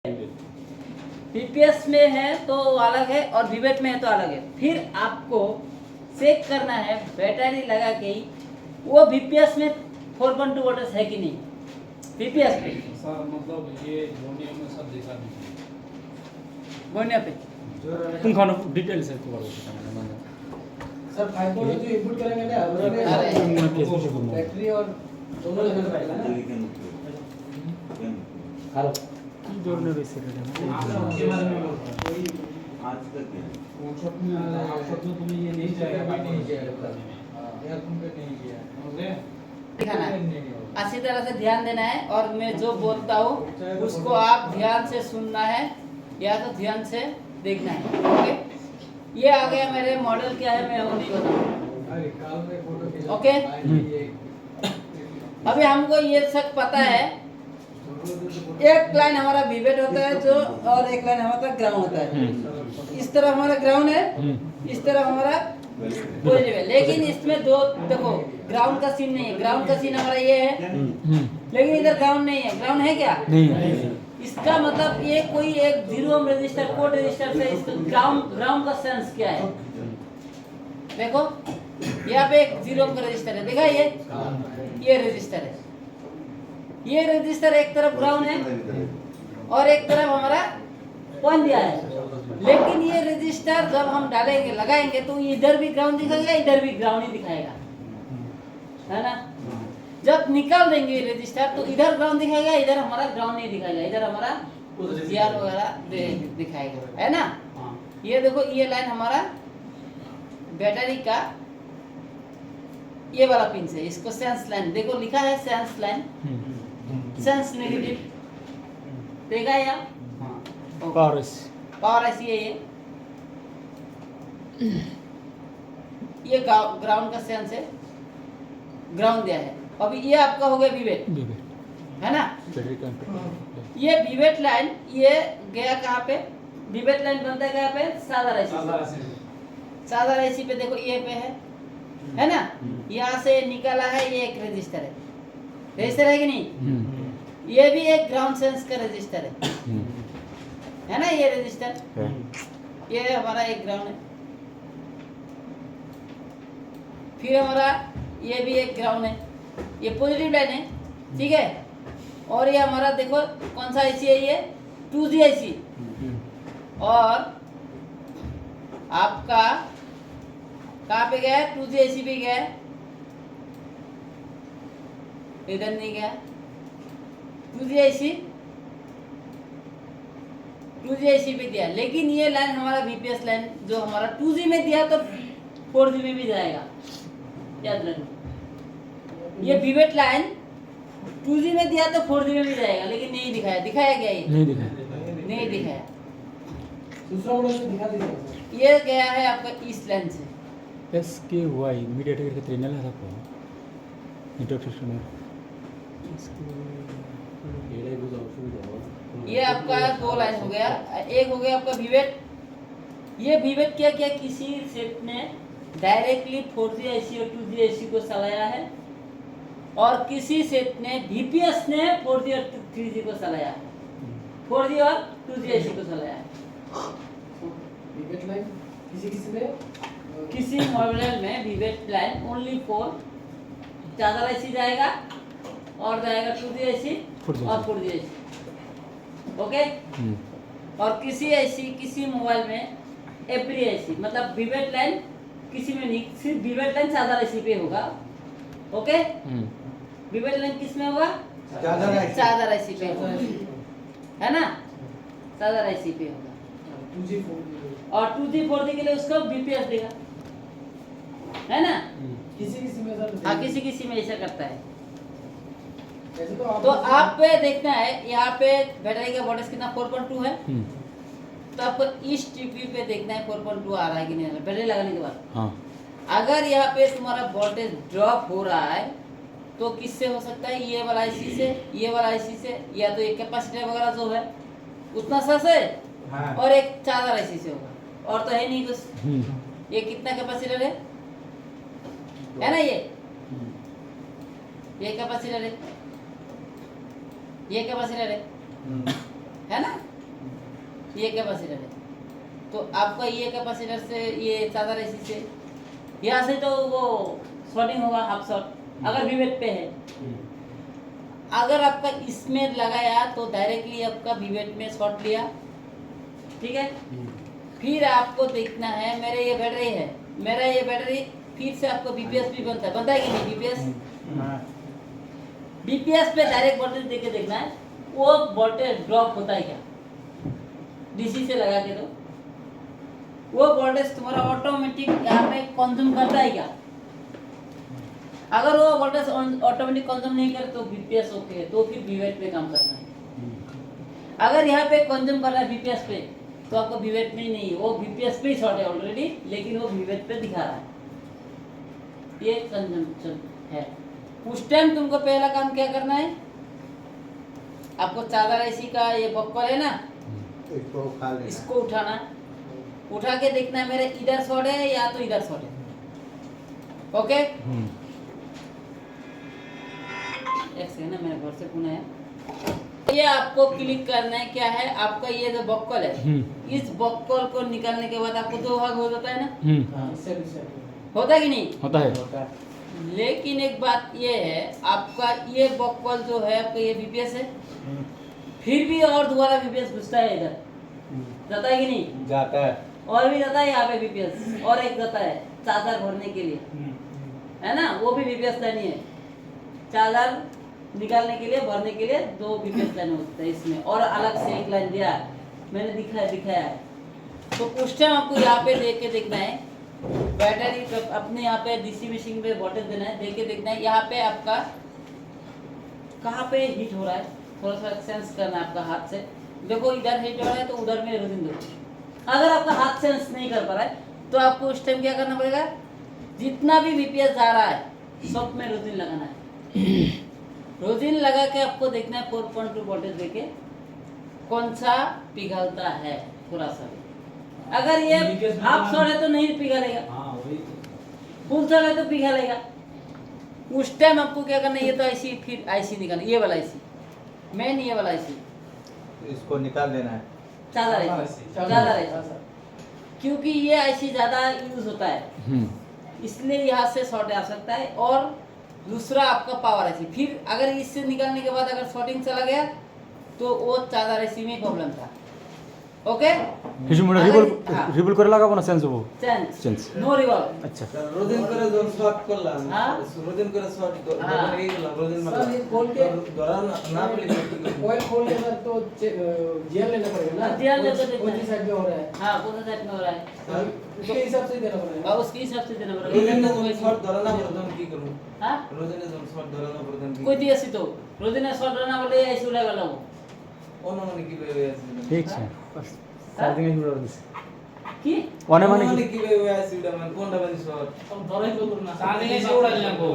PPS में है तो अलग है और विवेट में है तो अलग है। फिर आपको चेक करना है बैटरी लगा के ही वो बीपीएस में 4.2 वोल्ट है कि नहीं। पीपीएस पे सर मतलब ये बोनिया में सब देखा दीजिए बोनिया पे কোনখানে ডিটেইলস একটু বলো সেটা মানে सर फाइबर जो इनपुट करेंगे ना बैटरी और दोनों लेवल पाएगा ना हेलो কি ধরনের রয়েছে এটা कोई आज तक है वर्कशॉप में तुम्हें ये नहीं जाएगा बाकी नहीं जाएगा यार तुमने नहीं किया समझे दिखाना है। अच्छी तरह से ध्यान देना है और मैं जो बोलता हूँ उसको आप ध्यान से सुनना है या तो ध्यान से देखना है। ओके, ये आ गया मेरे मॉडल क्या है मैं वो नहीं बताऊँ। अरे काल में फोटो खींचा ओके। अभी हमको ये सब पता है। एक लाइन हमारा विवेट होता है जो और एक लाइन हमारा ग्राउंड होता है। इस तरफ हमारा ग्राउंड है, इस तरफ हमारा पॉजिटिव है। लेकिन इसमें दो देखो ग्राउंड का सीन नहीं है। ग्राउंड का सीन हमारा ये है लेकिन इधर ग्राउंड नहीं है। ग्राउंड है क्या? नहीं इसका मतलब ये कोई एक 0 ओम रजिस्टर कोड रजिस्टर से इसका ग्राउंड का सेंस क्या है। देखो यहाँ पे एक 0 ओम का रजिस्टर है, देखा ये रजिस्टर है। ये रजिस्टर एक तरफ ग्राउंड है और एक तरफ हमारा पॉइंट दिया है। लेकिन ये रजिस्टर जब हम डालेंगे लगाएंगे तो इधर भी ग्राउंड दिखाएगा इधर भी ग्राउंड ही दिखाएगा, है ना। जब निकाल देंगे रजिस्टर तो इधर ग्राउंड दिखाएगा इधर हमारा ग्राउंड नहीं दिखाएगा, इधर हमारा जीआर वगैरह दिखाएगा, है ना। ये देखो ये लाइन हमारा बैटरी का ये वाला पिन है, इसको सेंस लाइन देखो लिखा है सेंस लाइन सेंस नेगेटिव देखा या पावर ऐसी है। ये ग्राउंड का सेंस है, ग्राउंड दिया है। अभी ये आपका हो गया विवेट, है ना। ये विवेट लाइन ये गया कहाँ पे? विवेट लाइन बनता है कहाँ पे? सादा राशि पे देखो ये पे है ना। यहाँ से निकाला है ये एक रजिस्टर है कि नहीं। ये भी एक ग्राउंड सेंस का रजिस्टर है ना। ये रजिस्टर ये हमारा एक ग्राउंड है। फिर हमारा ये भी एक ग्राउंड है, ये पॉजिटिव लाइन है, ठीक है। और ये हमारा देखो कौन सा आईसी है, ये 2G आईसी। और आपका कहाँ पे गया है? 2G आईसी पे गया है, इधर नहीं गया। 2G आईसी पे दिया। लेकिन ये लाइन हमारा बीपीएस लाइन जो हमारा 2G में दिया तो 4G में भी जाएगा, याद रखना। ये विवेट लाइन 2G में दिया तो 4G में भी जाएगा, लेकिन नहीं दिखाया। दिखाया क्या? ये नहीं दिखाया। दूसरा मॉडल से दिखा दीजिए। ये गया है आपका इस लाइन से। SKY মিডিয়াটেকের ক্ষেত্রে ইনাল থাকো নেটওয়ার্ক সিস্টেমের এটাই বুঝা অসুবিধা হয় ये आपका 2 लाइन हो गया। एक हो गया आपका विवेट। ये विवेट क्या क्या किसी सेट ने डायरेक्टली 4G आईसी और 2G आईसी को चलाया है और किसी सेट ने बीपीएस ने 4G और 3G को चलाया है, 4G और 2G आईसी को चलाया है। विवेट लाइन किसी किसी मॉडल में विवेट लाइन ओनली फॉर चादर आईसी जाएगा और जाएगा 2G आईसी और 4G आईसी, ओके। और किसी आईसी किसी मोबाइल में एवरी आईसी मतलब विवेट लाइन किसी में नहीं, सिर्फ विवेट लाइन चादर आईसी पे होगा, ओके। विवेट लाइन किस में होगा? चादर आईसी पे होगा, है ना। चादर आईसी पे होगा 2G 4G और 2G 4G के लिए उसको बीपीएस देगा, है ना। किसी में सर हाँ किसी में ऐसा करता है। ऐसे तो तो आप पे देखना है यहाँ पे बैटरी का वोल्टेज कितना 4.2 है। तो आपको इस टीपी पे देखना है 4.2 आ रहा है कि नहीं आ रहा है बैटरी लगाने के बाद। अगर यहाँ पे तुम्हारा वोल्टेज ड्रॉप हो रहा है तो किससे हो सकता है? ये वाला आईसी से, ये वाला आईसी से, या तो एक कैपेसिटर वगैरह जो है उतना सा से और एक चादर आईसी से होगा, और तो है नहीं कुछ। ये कितना कैपेसिटर है ना। ये कैपेसिटर है, ये कैपेसिटर है ना। ये कैपेसिटर है। तो आपका ये कैपेसिटर से ये चादर एसी से यहाँ से तो वो शॉर्टिंग होगा हाफ शॉर्ट अगर विवेट पे है। अगर आपका इसमें लगाया तो डायरेक्टली आपका विवेट में शॉर्ट लिया, ठीक है। फिर आपको देखना है मेरे ये बैटरी है, मेरा ये बैटरी फिर से आपको बीपीएस भी बनता है कि नहीं बीपीएस। बीपीएस पे डायरेक्ट वोल्टेज देके देखना है वो वोल्टेज ड्रॉप होता है क्या डीसी से लगा के। तो वो वोल्टेज तुम्हारा ऑटोमेटिक यहाँ पे कंज्यूम करता है क्या। अगर वो वोल्टेज ऑटोमेटिक कंज्यूम नहीं करे तो बीपीएस ओके है, तो फिर बीवेट पे काम करना है। अगर यहाँ पे कंज्यूम कर रहा है बीपीएस पे तो आपको बीवेट में ही नहीं, वो बीपीएस पे ही शॉर्ट है ऑलरेडी, लेकिन वो बीवेट पे दिखा रहा है, ये कंजम्पशन है। उस टाइम तुमको पहला काम क्या करना है, आपको चादर एसी का ये बक्कल है ना, इसको खा लेना। इसको उठाना, उठा के देखना है मेरे इधर शॉर्ट है या तो इधर शॉर्ट है। ओके एक सेकंड ना, मेरे घर से फोन आया। ये आपको क्लिक करना है क्या है, आपका ये जो बक्कल है इस बक्कल को निकालने के बाद आपको दो भाग हो जाता है ना, होता है कि नहीं होता है। लेकिन एक बात ये है, आपका ये बक्कल जो है आपका ये बीपीएस है, फिर भी और दोबारा बीपीएस घुसता है इधर, जाता है कि नहीं जाता है। और भी जाता है यहाँ पे बीपीएस, और एक जाता है चादर भरने के लिए, है ना, वो भी बीपीएस लानी है। चादर निकालने के लिए भरने के लिए दो बीपीएस लाइन होता है इसमें, और अलग से एक लाइन दिया है, मैंने दिखाया है। तो उस टाइम आपको यहाँ पे देख के देखना है, बैटरी अपने यहाँ पे डीसी मशीन पे वोल्टेज देना है, देख के देखना है यहाँ पे आपका कहाँ पे हीट हो रहा है, थोड़ा सा सेंस करना है आपका हाथ से। देखो इधर हीट हो रहा है तो उधर में रोजिन दो। अगर आपका हाथ सेंस नहीं कर पा रहा है तो आपको उस टाइम क्या करना पड़ेगा, जितना भी बीपीएस जा रहा है सब में रोजिन लगाना है। रोजिन लगा के आपको देखना है 4.2 वोल्टेज देके कौन सा पिघलता है थोड़ा सा। अगर ये हाफ शॉर्ट है तो नहीं पिघलेगा, फुल शॉर्ट है तो पिघलेगा। उस टाइम आपको क्या करना है, ये तो आईसी, फिर आईसी निकालना, ये वाला आईसी मेन, ये वाला आईसी इसको निकाल देना है। ज्यादा क्योंकि ये आईसी ज्यादा यूज होता है इसलिए यहाँ से शॉर्ट आ सकता है। और दूसरा आपका पावर आईसी, फिर अगर इससे निकालने के बाद अगर शॉर्टिंग चला गया तो वो चादर आईसी में प्रॉब्लम था। ओके কিছু মোটা রিভল করে লাগাবো না চেঞ্জ হবো চেঞ্জ নো রিভলভ। আচ্ছা রোদিন করে যখন শর্ট করলাম, হ্যাঁ। রোদিন করে শর্ট করলাম, হ্যাঁ। এই গেলাম রোদিন सर, মারলাম, ये खोल के ধরা না পেলে ऑयल खोल के सर तो जीआर लेना पड़ेगा ना, GR लेकर देखना कौन सी है। साइड में हो रहा है, हाँ कौन सा सेट में हो रहा है, उसके हिसाब से देना पड़ेगा। और उसके हिसाब से देना রোদিনে पड़ेगा। যখন শর্ট ধরা না পড়ে তখন কি করব? हाँ রোদিনে যখন শর্ট ধরা না পড়ে তখন কি कोई दिया सी तो रोजिना शॉर्ट रहना बोले ऐसे उड़ा वाला वो অনুমানে কিভাবে আছে? ঠিক আছে চার্জিং এ শুরু দিছি की অনে মানে অনুমানে কিভাবে আছে ওটা মানে কোনটা মানে শর্ট? ধরে তো না চার্জিং এসে উড়াই লাগবো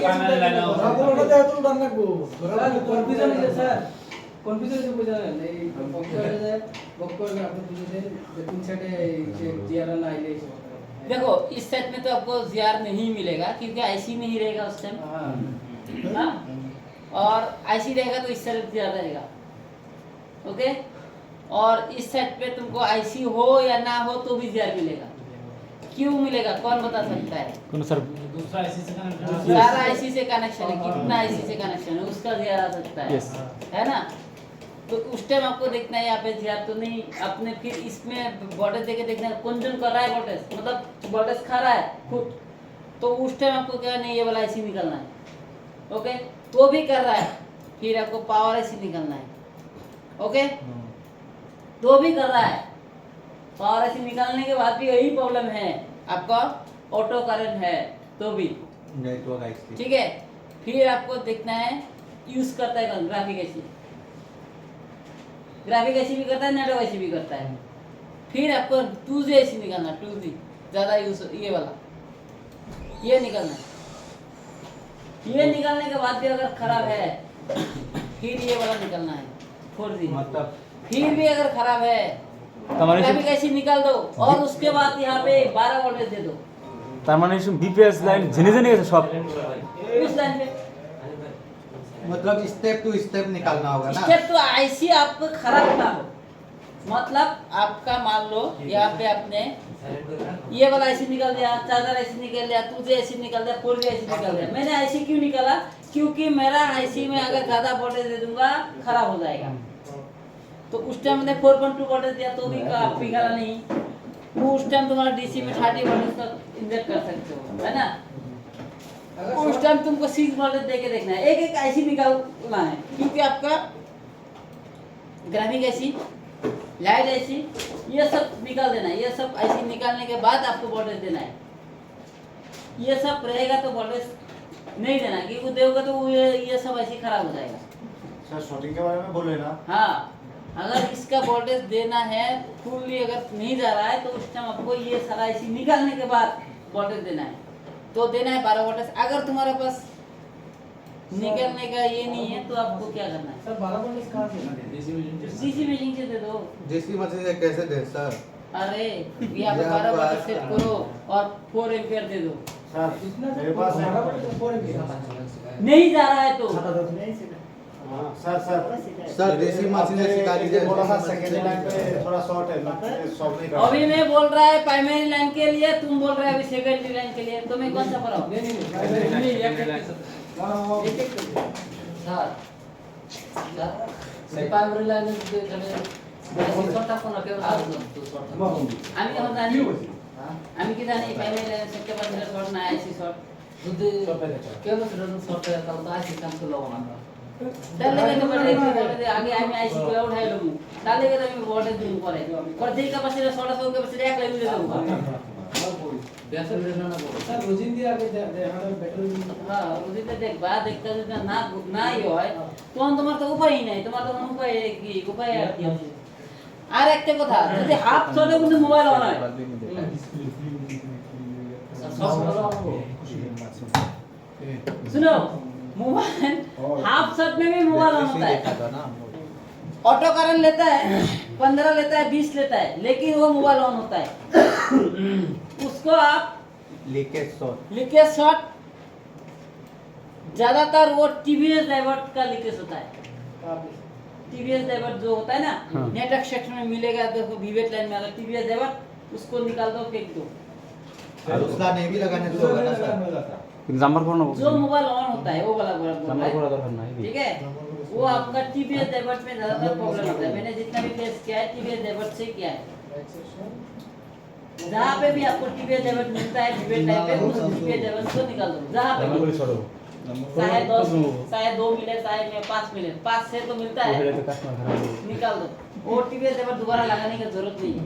প্যানেল লাইন কনফিউশন है सर, কনফিউশন से বুঝা না এই বক্কর है বক্কর में आपको पूछे थे तीन साइड जीआर ना आइले। देखो इस सेट में तो आपको जीआर नहीं मिलेगा क्योंकि आईसी नहीं रहेगा उस टाइम, हां हाँ? और आईसी रहेगा तो इस तरफ ज्यादा रहेगा। ओके और इस सेट पे तुमको आईसी हो या ना हो तो भी जीआर मिलेगा। क्यों मिलेगा कौन बता सकता है? কোন স্যার दूसरा ऐसे से कनेक्ट सारा आईसी से कनेक्शन है, कितना आईसी से कनेक्शन है उसका जीआर आ सकता है, Yes. है ना। तो उस टाइम आपको देखना है यहाँ पे जीआर तो नहीं, आपने फिर इसमें वोल्टेज देके देखना है कंज्यूम कर रहा है वोल्टेज, मतलब वोल्टेज खा रहा है खुद, तो उस टाइम आपको क्या नहीं ये वाला आईसी निकालना है। ओके तो भी कर रहा है फिर आपको पावर आईसी निकालना है। ओके तो भी कर रहा है, पावर आईसी निकालने के बाद भी यही प्रॉब्लम है आपका, ऑटो करंट है तो भी नेटवर्क आईसी। ठीक है। फिर आपको देखना है यूज करता है कौन, ग्राफिक आईसी, ग्राफिक आईसी भी करता है, नेटवर्क आईसी भी करता है। फिर आपको 2G आईसी निकालना, 2G ज्यादा यूज, ये वाला ये निकालना है। ये निकालने के बाद भी अगर खराब है फिर ये वाला निकालना है 4G, मतलब फिर भी अगर खराब है তার ग्राफिक आईसी निकाल दो और उसके बाद यहाँ पे 12 वोल्टेज दे दो তার মানে বিপিএস লাইন জেনে জেনে গেছে সব। उस लाइन पे। मतलब स्टेप टू स्टेप निकालना होगा ना। स्टेप तो आईसी आपको खराब ना हो, मतलब आपका मान लो यहाँ पे आपने ये वाला ऐसे निकल दिया, चार्जर ऐसे निकल दिया, 2G ऐसे निकल दिया, 4G ऐसे निकल दिया। मैंने ऐसे क्यों निकाला? क्योंकि मेरा आईसी में अगर ज्यादा वोल्टेज दे दूंगा खराब हो जाएगा। तो उस टाइम मैंने 4.2 वोल्टेज दिया तो भी आप पिघला नहीं। वो उस टाइम तुम्हारा डीसी में 30 वोल्टेज तक इंजेक्ट कर सकते हो, है ना? उस टाइम तुमको 6 वोल्टेज दे के देखना है, एक एक आईसी निकालना है, क्योंकि आपका ग्राफिक आईसी, लाइट आईसी, ये सब निकाल देना है। ये सब आईसी निकालने के बाद आपको वोल्टेज देना है। ये सब रहेगा तो वोल्टेज नहीं देना, क्योंकि दोगे तो ये सब आईसी खराब हो जाएगा। सर शॉर्टिंग के बारे में बोले ना। हाँ, अगर इसका वोल्टेज देना है फुल्ली, अगर नहीं जा रहा है तो उस टाइम आपको ये सारा आईसी निकालने के बाद वोल्टेज देना है। तो देना है 12 वोल्टेज। अगर तुम्हारे पास निकलने का ये नहीं है तो आपको क्या करना है? सर 12 वोल्ट कहाँ से? डीसी मशीन से दे दो। जिसकी मशीन से कैसे दे सर? अरे यहाँ पे 12 वोल्ट सेट करो और 4 एम्पियर दे दो। सर इतना मेरे पास है। 12 वोल्ट 4 एम्पियर। नहीं जा रहा है तो हाँ, सर सर देसी मशीन से सिखा दीजिए। बोला था सेकेंड लाइन पे थोड़ा शॉर्ट है, मैं सॉल्व नहीं कर अभी मैं बोल रहा है प्राइमरी लाइन के लिए, तुम बोल रहे हो अभी सेकेंडरी लाइन के लिए। तो मैं कौन सा पढ़ाऊं? प्राइमरी लाइन আমি এখন জানি আমি কি জানি প্রাইমারি লাইনে সবচেয়ে বড় শর্ট না আইসি শর্ট যদি কেউ শর্ট है তাহলে তো আইসি কাম করব না তাহলে কেন বলে আগে আমি আইসি করে উঠাই লব তাহলে কেন আমি বড় দিন পরে পরে যেই ক্যাপাসিটি শর্ট আছে ওই ক্যাপাসিটি এক লাইন দিতে দেব ব্যাটারি রেনা না বড় सर रोजिन दिया के हमारा बैटरी হ্যাঁ রোজিতে দেখবা দেখতে যদি না নাই হয় তখন তোমার তো উপায়ই নাই তোমার তো উপায় কি উপায় আর কি আছে আর একটা কথা যদি হাফ শটে কিন্তু মোবাইল অন হয় सुनो मोबाइल हाफ शॉट में भी मोबाइल ऑन होता है ऑटो करंट लेता है 15 लेता है 20 लेता है लेकिन वो मोबाइल ऑन होता है उसको आप लीकेज शॉट ज्यादातर वो टीवीएस डाइवर्ट का लीकेज होता है टीवीएस डाइवर्ट जो होता है ना नेटवर्क सेक्शन में मिलेगा देखो विवेट लाइन में अगर टीवीएस डाइवर्ट उसको निकाल दो फेंक दो और उसका नहीं भी लगाने तो होगा ना सर? কিন্তু জাম্পার করো না जो मोबाइल ऑन होता है वो वाला জাম্পার করা बोल দরকার নাই ठीक है वो आपका टीवीएस डाइवर्ट में ज्यादातर प्रॉब्लम होता है मैंने जितना भी फेस किया है टीवीएस डाइवर्ट से किया है जहाँ पे भी आपको टीवीएस डाइवर्ट मिलता है विवेट लाइन पे उस टीवीएस डाइवर्ट को निकाल दो जहाँ पे জাম্পার भी। করে ছড়ো चाहे 10 चाहे 2 मिले चाहे 5 मिले 5 से तो मिलता है ওহেলে তো কাস্টমার খারাপ निकाल दो वो टीवीएस डाइवर्ट दोबारा लगाने की जरूरत नहीं है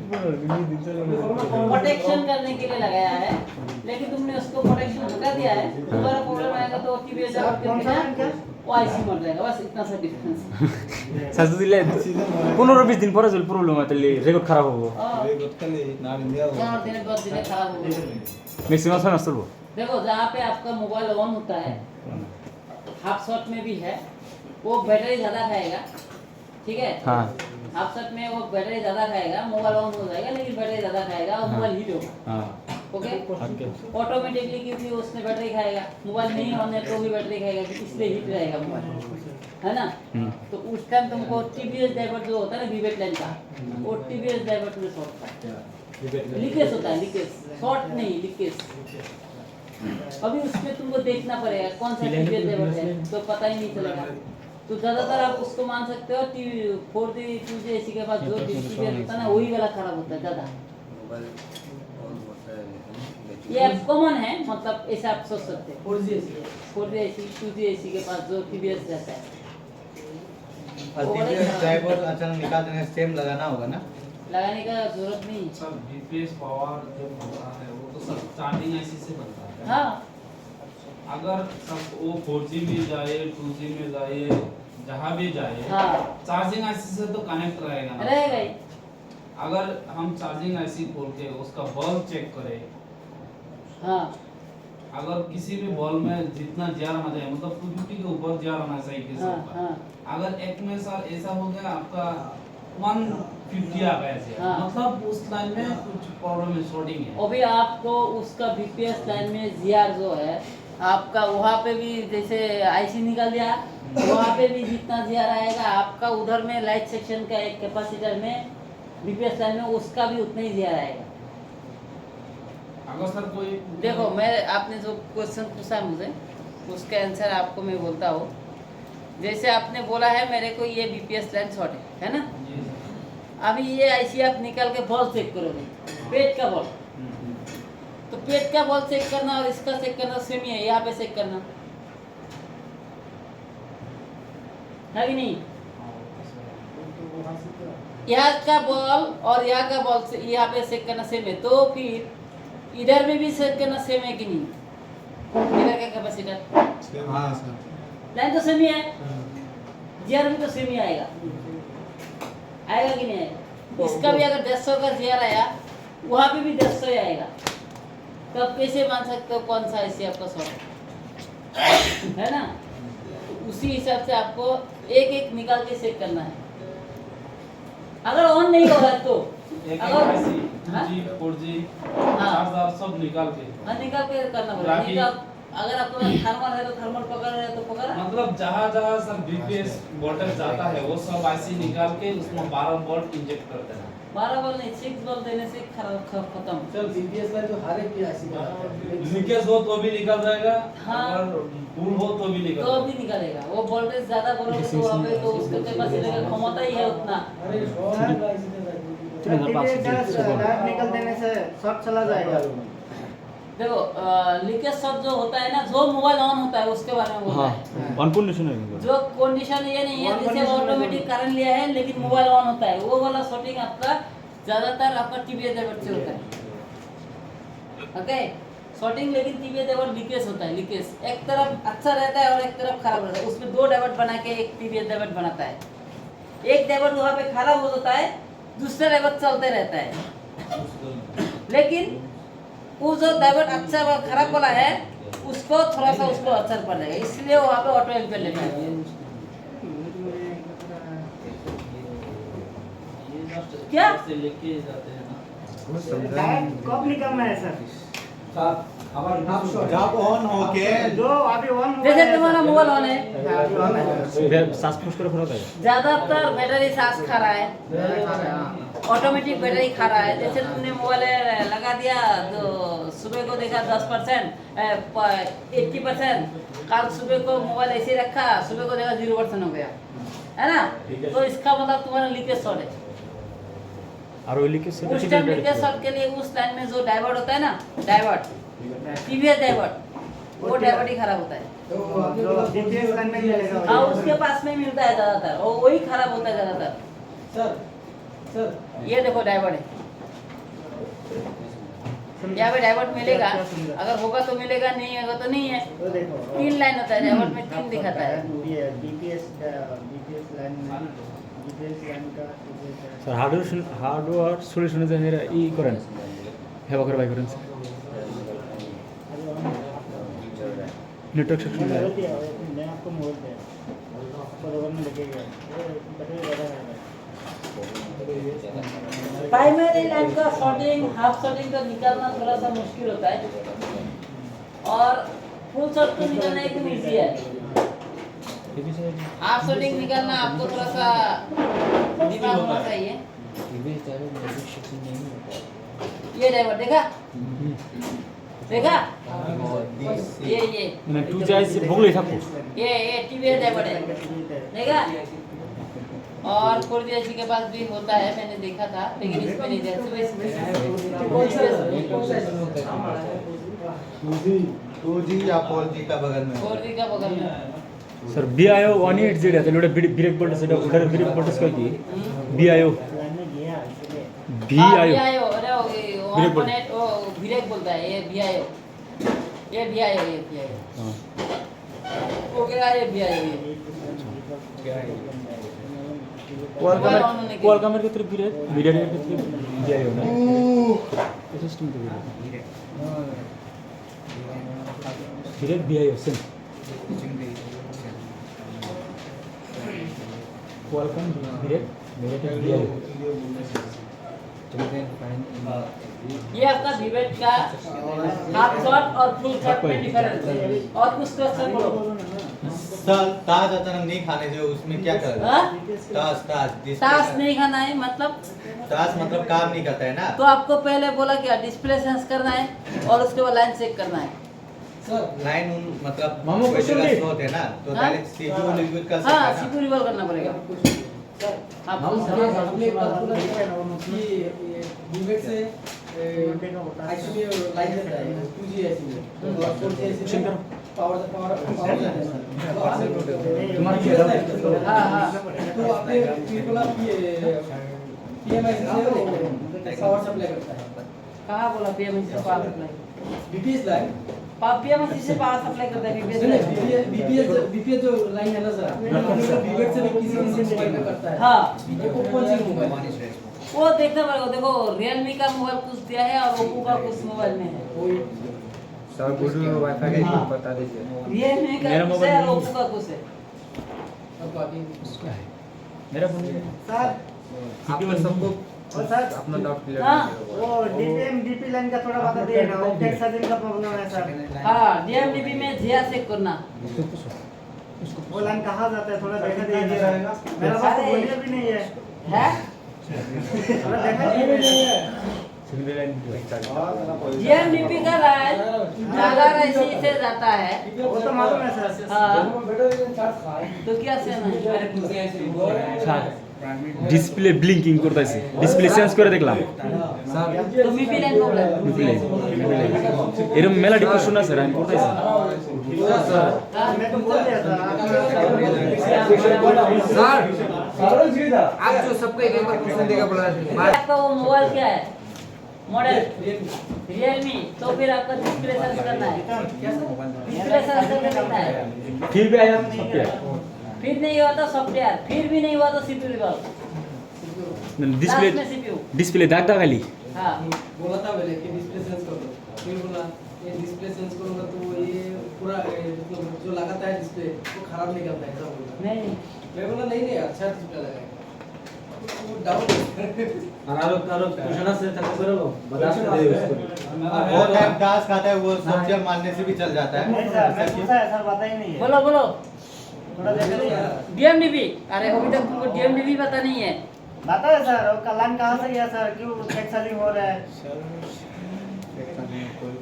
प्रोटेक्शन करने के लिए लगाया है लेकिन तुमने उसको प्रोटेक्शन हटा दिया है दोबारा प्रॉब्लम आएगा तो टीवीएस डाइवर्ट के बिना वो आईसी मर जाएगा बस इतना सा डिफरेंस সাজু দিলে 15-20 দিন পরে যদি প্রবলেম হয় তাহলে রেকর্ড খারাপ হবে चार दिन 10 दिन खराब हो गया ম্যাক্সিমাম 6 মাস চলবে देखो जहाँ पे आपका मोबाइल ऑन होता है हाफ शॉट में भी है वो बैटरी ज्यादा खाएगा ठीक है हाँ हाफ शॉट में वो बैटरी ज्यादा खाएगा मोबाइल ऑन हो जाएगा लेकिन बैटरी ज्यादा खाएगा और मोबाइल हीट होगा हाँ ओके ओके ऑटोमेटिकली क्योंकि उसमें बैटरी खाएगा मोबाइल नहीं ऑन है तो भी बैटरी खाएगा इसलिए हीट रहेगा मोबाइल है ना तो उस टाइम तुमको टीवीएस डाइवर्ट जो होता है ना विवेट लाइन का वो टीवीएस डाइवर्ट में शॉर्ट होता है लीकेज होता है लीकेज शॉर्ट नहीं लीकेज अभी उसमें तुमको देखना पड़ेगा कौन सा टीवीएस डाइवर्ट है तो पता ही नहीं चलेगा तो ज्यादातर आप उसको मान सकते हो टीवी 4G 2G एसी के पास जो टीवीएस होता है ना वही वाला खराब होता है ज्यादा ये कॉमन है मतलब ऐसा आप सोच सकते हैं 4G एसी 2G एसी के पास जो टीवीएस रहता है ड्राइवर अचानक निकाल देने सेम लगाना होगा ना? लगाने का जरूरत नहीं सर बीपीएस पावर जो बनता है वो तो सब स्टार्टिंग आईसी से बनता है हाँ अगर सब वो 4G में जाए 2G में जाए जहाँ भी जाए हाँ चार्जिंग आईसी से तो कनेक्ट रहेगा ना रहेगा ही अगर हम चार्जिंग आईसी खोल के उसका बल्ब चेक करें हाँ अगर किसी भी बल्ब में जितना जार आना चाहिए मतलब 250 के ऊपर जार आना चाहिए किसी हाँ पर हाँ अगर एक में सर ऐसा हो गया आपका 150 आ गया ऐसे हाँ। मतलब उस लाइन में कुछ प्रॉब्लम है शॉर्टिंग है अभी आपको उसका बीपीएस लाइन में जीआर जो है आपका वहाँ पे भी जैसे आईसी निकाल दिया वहाँ पे भी जितना जीआर आएगा आपका उधर में लाइट सेक्शन का एक कैपेसिटर में बीपीएस लाइन में उसका भी उतना ही दिया रहेगा। अगर सर कोई देखो मैं आपने जो क्वेश्चन पूछा मुझे उसका आंसर आपको मैं बोलता हूँ। जैसे आपने बोला है मेरे को ये बीपीएस लाइन शॉर्ट है ना। जी अभी ये ऐसे आप निकाल के बॉल चेक करोगे, पेट का बॉल, तो पेट का बॉल चेक करना और इसका चेक करना सेम ही है। यहाँ पे चेक करना है कि नहीं? यहाँ का बॉल और यहाँ का बॉल से यहाँ पे चेक करना सेम है, तो फिर इधर में भी चेक करना सेम है कि नहीं? इधर का कैपेसिटर हाँ सर। लाइन तो सेम ही है, जीआर भी तो सेम ही आएगा, आएगा कि नहीं आएगा? इसका भी अगर 150 का जीआर आया वहाँ पे भी 150 ही आएगा। तब कैसे मान सकते हो कौन सा ऐसे आपका शॉर्ट है ना? तो उसी हिसाब से आपको एक एक निकाल के चेक करना है। अगर ऑन नहीं हो रहा तो एक अगर ऐसी हाँ? 2G 4G हाँ। 4000 सब निकाल के हाँ निकाल के करना पड़ेगा। राखी। नहीं तो अगर आपको थर्मल है तो थर्मल पकड़ रहे तो पकड़ा। मतलब जहाँ जहाँ सर बीपीएस वोल्टेज जाता है वो सब आईसी निकाल के उसमें 12 वोल्ट इंजेक्ट करते हैं। 12 बॉल नहीं 6 बॉल देने से खत्म। चल बीपीएस लाइन तो हर एक की ऐसी बात है। लीकेज हो तो भी निकल जाएगा, हाँ। अगर फुल हो तो भी निकल तो जाएगा। भी निकलेगा। वो वोल्टेज ज्यादा बोलोगे तो वहाँ पे तो उसके कैपेसिटी का क्षमता ही है उतना। अरे शॉर्ट है ऐसी तो निकल देने से शॉर्ट चला जाएगा। देखो लीकेज शॉट जो होता है ना, जो मोबाइल ऑन होता है उसके बारे में बोलता हाँ है। ऑन कंडीशन है जो कंडीशन ये नहीं है जैसे ऑटोमेटिक करंट लिया है लेकिन मोबाइल ऑन होता है, वो वाला शॉटिंग आपका ज्यादातर आपका टीवीएस डायोड से होता है। ओके शॉटिंग, लेकिन टीवीएस डायोड लीकेज होता है। लीकेज एक तरफ अच्छा रहता है और एक तरफ खराब रहता है। उसमें 2 डायोड बना के एक टीवीएस डायोड बनाता है। एक डायोड वहाँ पे खराब हो जाता है, दूसरा डायोड चलते रहता है। लेकिन वो जो डायोड अच्छा व खराब वाला है उसको थोड़ा सा उसको असर पड़ जाएगा, इसलिए वहाँ पे ऑटो एम्पेयर लेता है। क्या? से लेके जाते हैं ना। कब निकलना है सर? जब ऑन होके जो अभी ऑन जैसे तुम्हारा मोबाइल ऑन है, सांस फूस कर रखा है। ज्यादातर बैटरी सांस खा रहा है, ऑटोमेटिक बैटरी खा रहा है। जैसे तुमने मोबाइल लगा दिया तो सुबह को देखा 10%, 80%, कल सुबह को मोबाइल ऐसे रखा, सुबह को देखा 0% हो गया, है ना? तो इसका मतलब तुम्हारा लीकेज शॉट है। और वो लीकेज से उस टाइम लीकेज शॉट के लिए उस लाइन में जो डायोड होता है ना, डायोड टीवीएस डायोड, वो डायोड ही खराब होता है। तो आपने बोला बीपीएस लाइन में मिलेगा। हाँ उसके पास में मिलता है ज्यादातर, और वही खराब होता है ज्यादातर। सर ये देखो डायोड है, यहाँ पे डायोड मिलेगा, अगर होगा तो मिलेगा, नहीं होगा तो नहीं है। तो देखो 3 लाइन होता है डायोड में, 3 दिखाता है। बीपीएस लाइन का सर हार्डवेयर सॉल्यूशन যে এর ই করেন হেবা করে বাই করেন স্যার নেটওয়ার্ক সেকশন मैं आपको मोड़ दे बराबर में लगेगा बैटरी ज़्यादा है। प्राइमरी लाइन का शॉर्टिंग, हाफ शॉर्टिंग का निकालना थोड़ा सा मुश्किल होता है, और फुल शॉर्ट को निकालना एकदम इजी है। हाफ शॉर्टिंग निकालना आपको थोड़ा सा दिमाग होना चाहिए। ये डायोड देखा देखा, ये মানে টু চাইজ বগলেই থাকো ये टीवीएस डायोड है, देखा? और 4G के पास भी होता है, मैंने देखा था, लेकिन इसमें नहीं देखा। 2G या 4G का बगल में 4G का बगल में স্যার বিআইও 180 যেটা তাহলে ওটা ব্রেক ভোল্টেজ, সেটা ওটার ব্রেক ভোল্টেজ কয় কি বিআইও लाइन में गया इसलिए বিআইও VIO, अरे वो कनेक्ट वो ब्रेक बोलता है, ये VIO, ये VIO, ये VIO হ্যাঁ हो गया, ये VIO ये। কোয়ালকামের ক্ষেত্রে ব্রেক, মিডিয়াটেকের ক্ষেত্রে বিআইও না এই সিস্টেম তো break BIO same Qualcomm break MediaTek BIO. ये आपका विवेट का हाफ शॉट और फुल शॉट में डिफरेंस है। और कुछ क्वेश्चन बोलो। सर ताज अचानक नहीं खाने से उसमें क्या करेगा? हाँ? ताज ताज display टास्क का- नहीं खाना है मतलब ताज मतलब काम नहीं करता है ना? तो आपको पहले बोला क्या डिस्प्ले सेंस करना है और उसके बाद लाइन चेक करना है। सर लाइन मतलब मामू कोई क्वेश्चन जगह भी। स्लो होते हैं ना तो हाँ? डायरेक्ट सीपीयू लिक्विड कर सकते हाँ हैं ना? सीपीयू रिवॉल्व करना पड़ेगा। हाँ हम पूछ सर- रहा हूँ। आपने एक बात बोला कि बीवेट से आईसी में लाइन देता है 2G आईसी में और 4G आईसी में पावर पावर जाता है सर। तुम्हारा हाँ हाँ तो आपने बिल्कुल आप ये पीएमआईसी से पावर सप्लाई करता है कहाँ बोला पीएमसी से power supply? BPS line PMC से पावर सप्लाई करता है बीपीएस जो लाइन है ना सर बीवेट से भी किसी मोबाइल में करता है हाँ वो कौन सी मोबाइल वो देखना पड़ेगा। देखो रियलमी का मोबाइल कुछ दिया है और ओप्पो का कुछ मोबाइल में है। सर गूगल वाईफाई का हाँ। बता दीजिए। रियलमी का मेरा कुछ मोबाइल है और नहीं। ओप्पो का कुछ है। अब बाकी मेरा फोन सर आप लोग सबको और सर अपना डाउट क्लियर हाँ। कीजिएगा। वो डीपी लाइन का थोड़ा बता दिए ना, वो टेक्स्ट सेटिंग का प्रॉब्लम है सर। हाँ डीएमडीबी में जिया चेक करना। वो लाइन कहाँ जाता है थोड़ा देखा दीजिए। मेरा पास तो बोलिए भी नहीं है। है थोड़ा देखा दीजिए। डीएमडीबी का लाइन ज्यादा ऐसे से जाता है वो तो मालूम है सर। हाँ तो क्या से ডিসপ্লে ব্লিঙ্কিং করতেছে, ডিসপ্লে চেঞ্জ করে দেখলাম। तो মিপি লাइन प्रॉब्लम এরকম মেলা ডিপ্রেশন আছে আমি করতেছি। मैं तो बोल दिया था सर आप जो सबको एक एक बार क्वेश्चन देगा बोला आपका वो मोबाइल क्या है मॉडल रियलमी तो फिर आपका डिस्प्ले सर्च करना है। डिस्प्ले सर्च करना है। फिर भी आया सॉफ्टवेयर फिर नहीं हुआ तो सॉफ्टवेयर, फिर भी नहीं हुआ तो सीपीयू रिवॉल्व। ডিসপ্লে लास्ट में सीपीयू। ডিসপ্লে দাগ দাগালি। हाँ बोला था पहले कि डिस्प्ले सेंस कर दो फिर बोला ये डिस्प्ले सेंस करूंगा तो ये पूरा मतलब जो लगाता है डिस्प्ले वो खराब नहीं करता है ऐसा बोला नहीं मैं बोला नहीं नहीं अच्छा डिस्प्ले लगाएगा वो डाउट वो टाइम टास्क आता है वो सॉफ्टवेयर मारने से भी चल जाता है। नहीं सर, मैं पूछा है सर, पता ही नहीं है। बोलो बोलो थोड़ा देखा दीजिए। डीएमडीबी। अरे अभी तक तुमको डीएमडीबी पता नहीं है। बता है सर, वो लाइन कहाँ से गया सर, क्यों टेक्स्ट सेटिंग हो रहा है।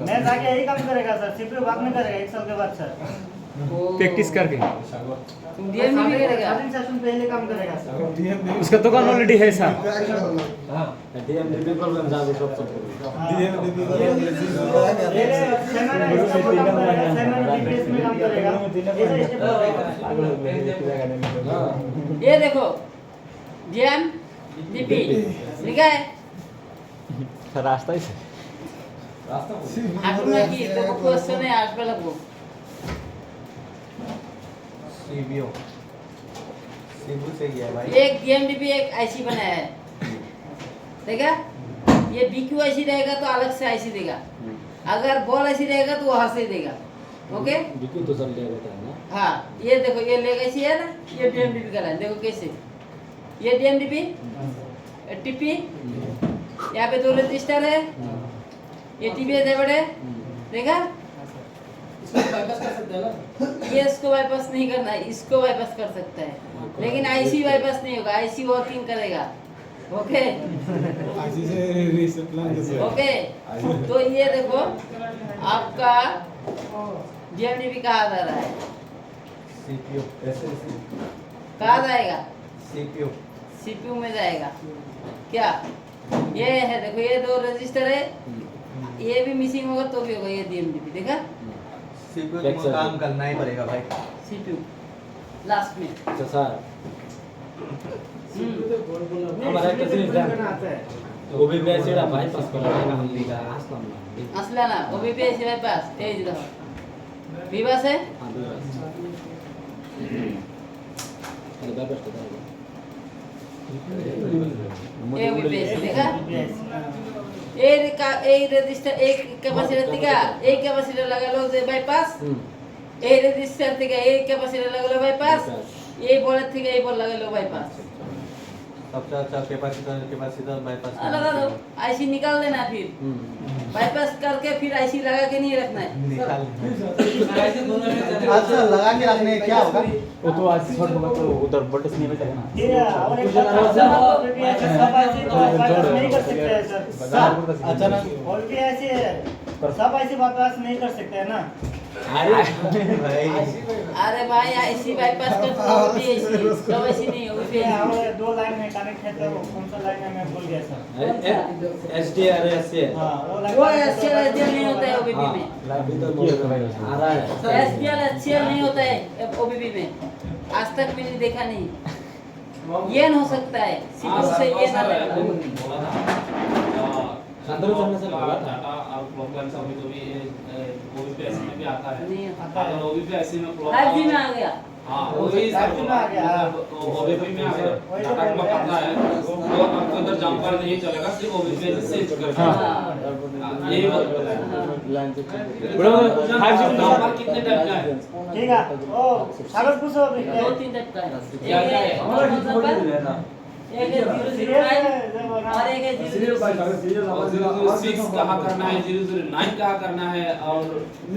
मैं जाके यही काम करेगा सर, सीपीयू बाद में करेगा 1 साल के बाद सर। प्रैक्टिस करके तुम डीएमडीबी करेगा। स्टार्टिंग सेशन पहले काम करेगा सर। उसका दुकान ऑलरेडी है सर। ये देखो डीएमडीबी लिखा है। रास्ता ही से आगू में की तो क्वेश्चन है आज पे लगो। सीपीयू सीपीयू सही है भाई। एक डीएमडीबी एक आईसी बनाया है, देखा? ये बीक्यू आईसी रहेगा तो अलग से आईसी देगा, अगर बॉल आईसी रहेगा तो वहां से देगा। ओके बिल्कुल तो सर ले लेता है ना। हाँ ये देखो ये लेग आईसी है ना, ये डीएमडीबी का लाइन देखो कैसे। ये डीएमडीबी टीपी, यहाँ पे 2 रजिस्टर है, ये टीबीएस है बड़े, देखा? इसको बाईपास कर सकते हैं ना ये इसको बाईपास नहीं करना है, इसको बाईपास कर सकता है, लेकिन आईसी बाईपास नहीं होगा, आईसी वर्किंग करेगा। ओके ओके तो ये देखो आपका डीएमडीबी कहाँ जा रहा है, सीपीयू कहाँ जाएगा? सीपीयू सीपीयू में जाएगा। क्या ये है देखो, ये 2 रजिस्टर है, ये भी मिसिंग होगा तो भी होगा ये डीएमडीबी, देखा? सीपीयू को काम करना ही पड़ेगा भाई। सीपीयू लास्ट में अच्छा सर सीपीयू तो बोल बोला हमारा एक सीरीज है आता है। वो भी वैसे रहा बाईपास कर रहा है हम लिखा असलम असला ना ओबीपी ऐसे मेरे पास तेज रहो विवास है। हां अरे बाईपास कर रहा ये ओबीपी देखा? एक रजिस्टर एक कैपेसिटर दिखा, एक कैपेसिटर लगा लो बाईपास, एक रजिस्टर दिखा, एक कैपेसिटर लगा लो बाईपास, ये बोल लगा लो बाईपास। सबसे अच्छा कैपेसिटर बाईपास लगा दो, आईसी निकाल देना फिर बाईपास करके फिर आईसी लगा के नहीं रखना है। निकाल ऐसे दोनों में चले अच्छा लगा के रखने क्या होगा वो तो आज शॉर्ट होगा तो उधर वोल्टेज नहीं बचेगा ना। ये और एक बात सब ऐसे तो बाईपास नहीं कर सकते हैं सर। अचानक वोल्टेज ऐसे सब ऐसे बाईपास नहीं कर सकते हैं ना। भाई अरे भाई आईसी बाईपास कर तो वो भी ऐसी सब ऐसी नहीं है, वो भी ये ऐसी। और दो लाइन में कनेक्ट है तो कौन सा लाइन है मैं भूल गया सर। SDR SCL हाँ वो एससीएल नहीं होता है ओबीबी में। आ रहा है एससीएल एचसीएल नहीं होता है ओबीबी में, आज तक मैंने देखा नहीं। येन हो सकता है, सीपीयू से येन आता है। अंदर चलने से डाटा और प्रॉब्लम कभी कभी ओबीपी ऐसी में भी आता है। नहीं आता है। अगर ओबीपी ऐसी में 5G में आ गया। हाँ वही 5G में आ गया। ओबीपी में अगर डाटा को पकड़ना है तो आपको अंदर जंपर नहीं चलेगा, सिर्फ ओबीपी से स्विच करना है। यही बात है। जंपर कितने टाइप का है? ठीक है ओ सागर पूछो अभी दो तीन टाइप का है। क्या एक है क्या है? नॉर्मल जंपर, एक है 009 और एक है 006। और 006 कहाँ करना है, 009 कहाँ करना है, और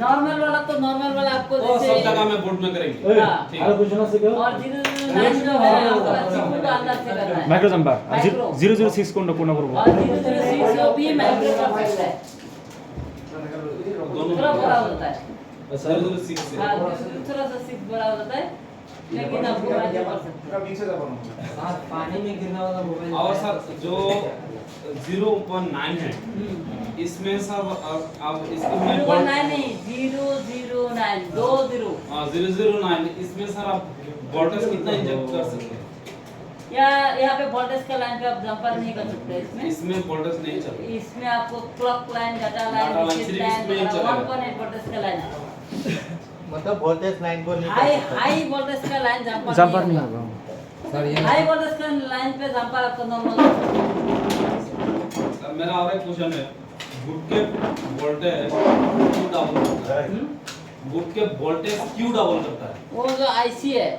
नॉर्मल वाला तो नॉर्मल वाला आपको वो सब जगह जैसे में बोर्ड में करेंगे। हाँ। ठीक अरे है। पूछना से क्यों और 009 जो है आपको चिपू का अंदर से करना है। Micro jumper micro. 006 कोण करबो और 006 वो भी माइक्रो का फैक्ट है, दोनों थोड़ा बड़ा होता है। 006 से हाँ, थोड़ा सा 6 बड़ा होता है, लेकिन आपको आगे बढ़ सकते हैं। पानी में गिरने वाला मोबाइल और सर जो 0.9 है हम्म। इसमें सब अब इसको मैं 019 नहीं, 009 दो 0। 009 इसमें सर आप वोल्टेज कितना इंजेक्ट कर सकते हैं? या यहाँ पे वोल्टेज का लाइन पे आप जंपर नहीं कर सकते इसमें। इसमें वोल्टेज नहीं चलेगा। इसमें आपको clock line, data data line, line विद्युत सिर्फ लाइन, इसमें ही चलेगा। 1.8 वोल्टेज का लाइन है। मतलब वोल्टेज लाइन को नहीं हाई हाई वोल्टेज का लाइन जंपर नहीं होगा। हाई वोल्टेज का लाइन पे जंपर आपको नॉर्मल। सर मेरा और एक क्वेश्चन है, गुड के वोल्टेज क्यों डबल करता है? गुड के वोल्टेज क्यों डबल करता है? वो जो आईसी है,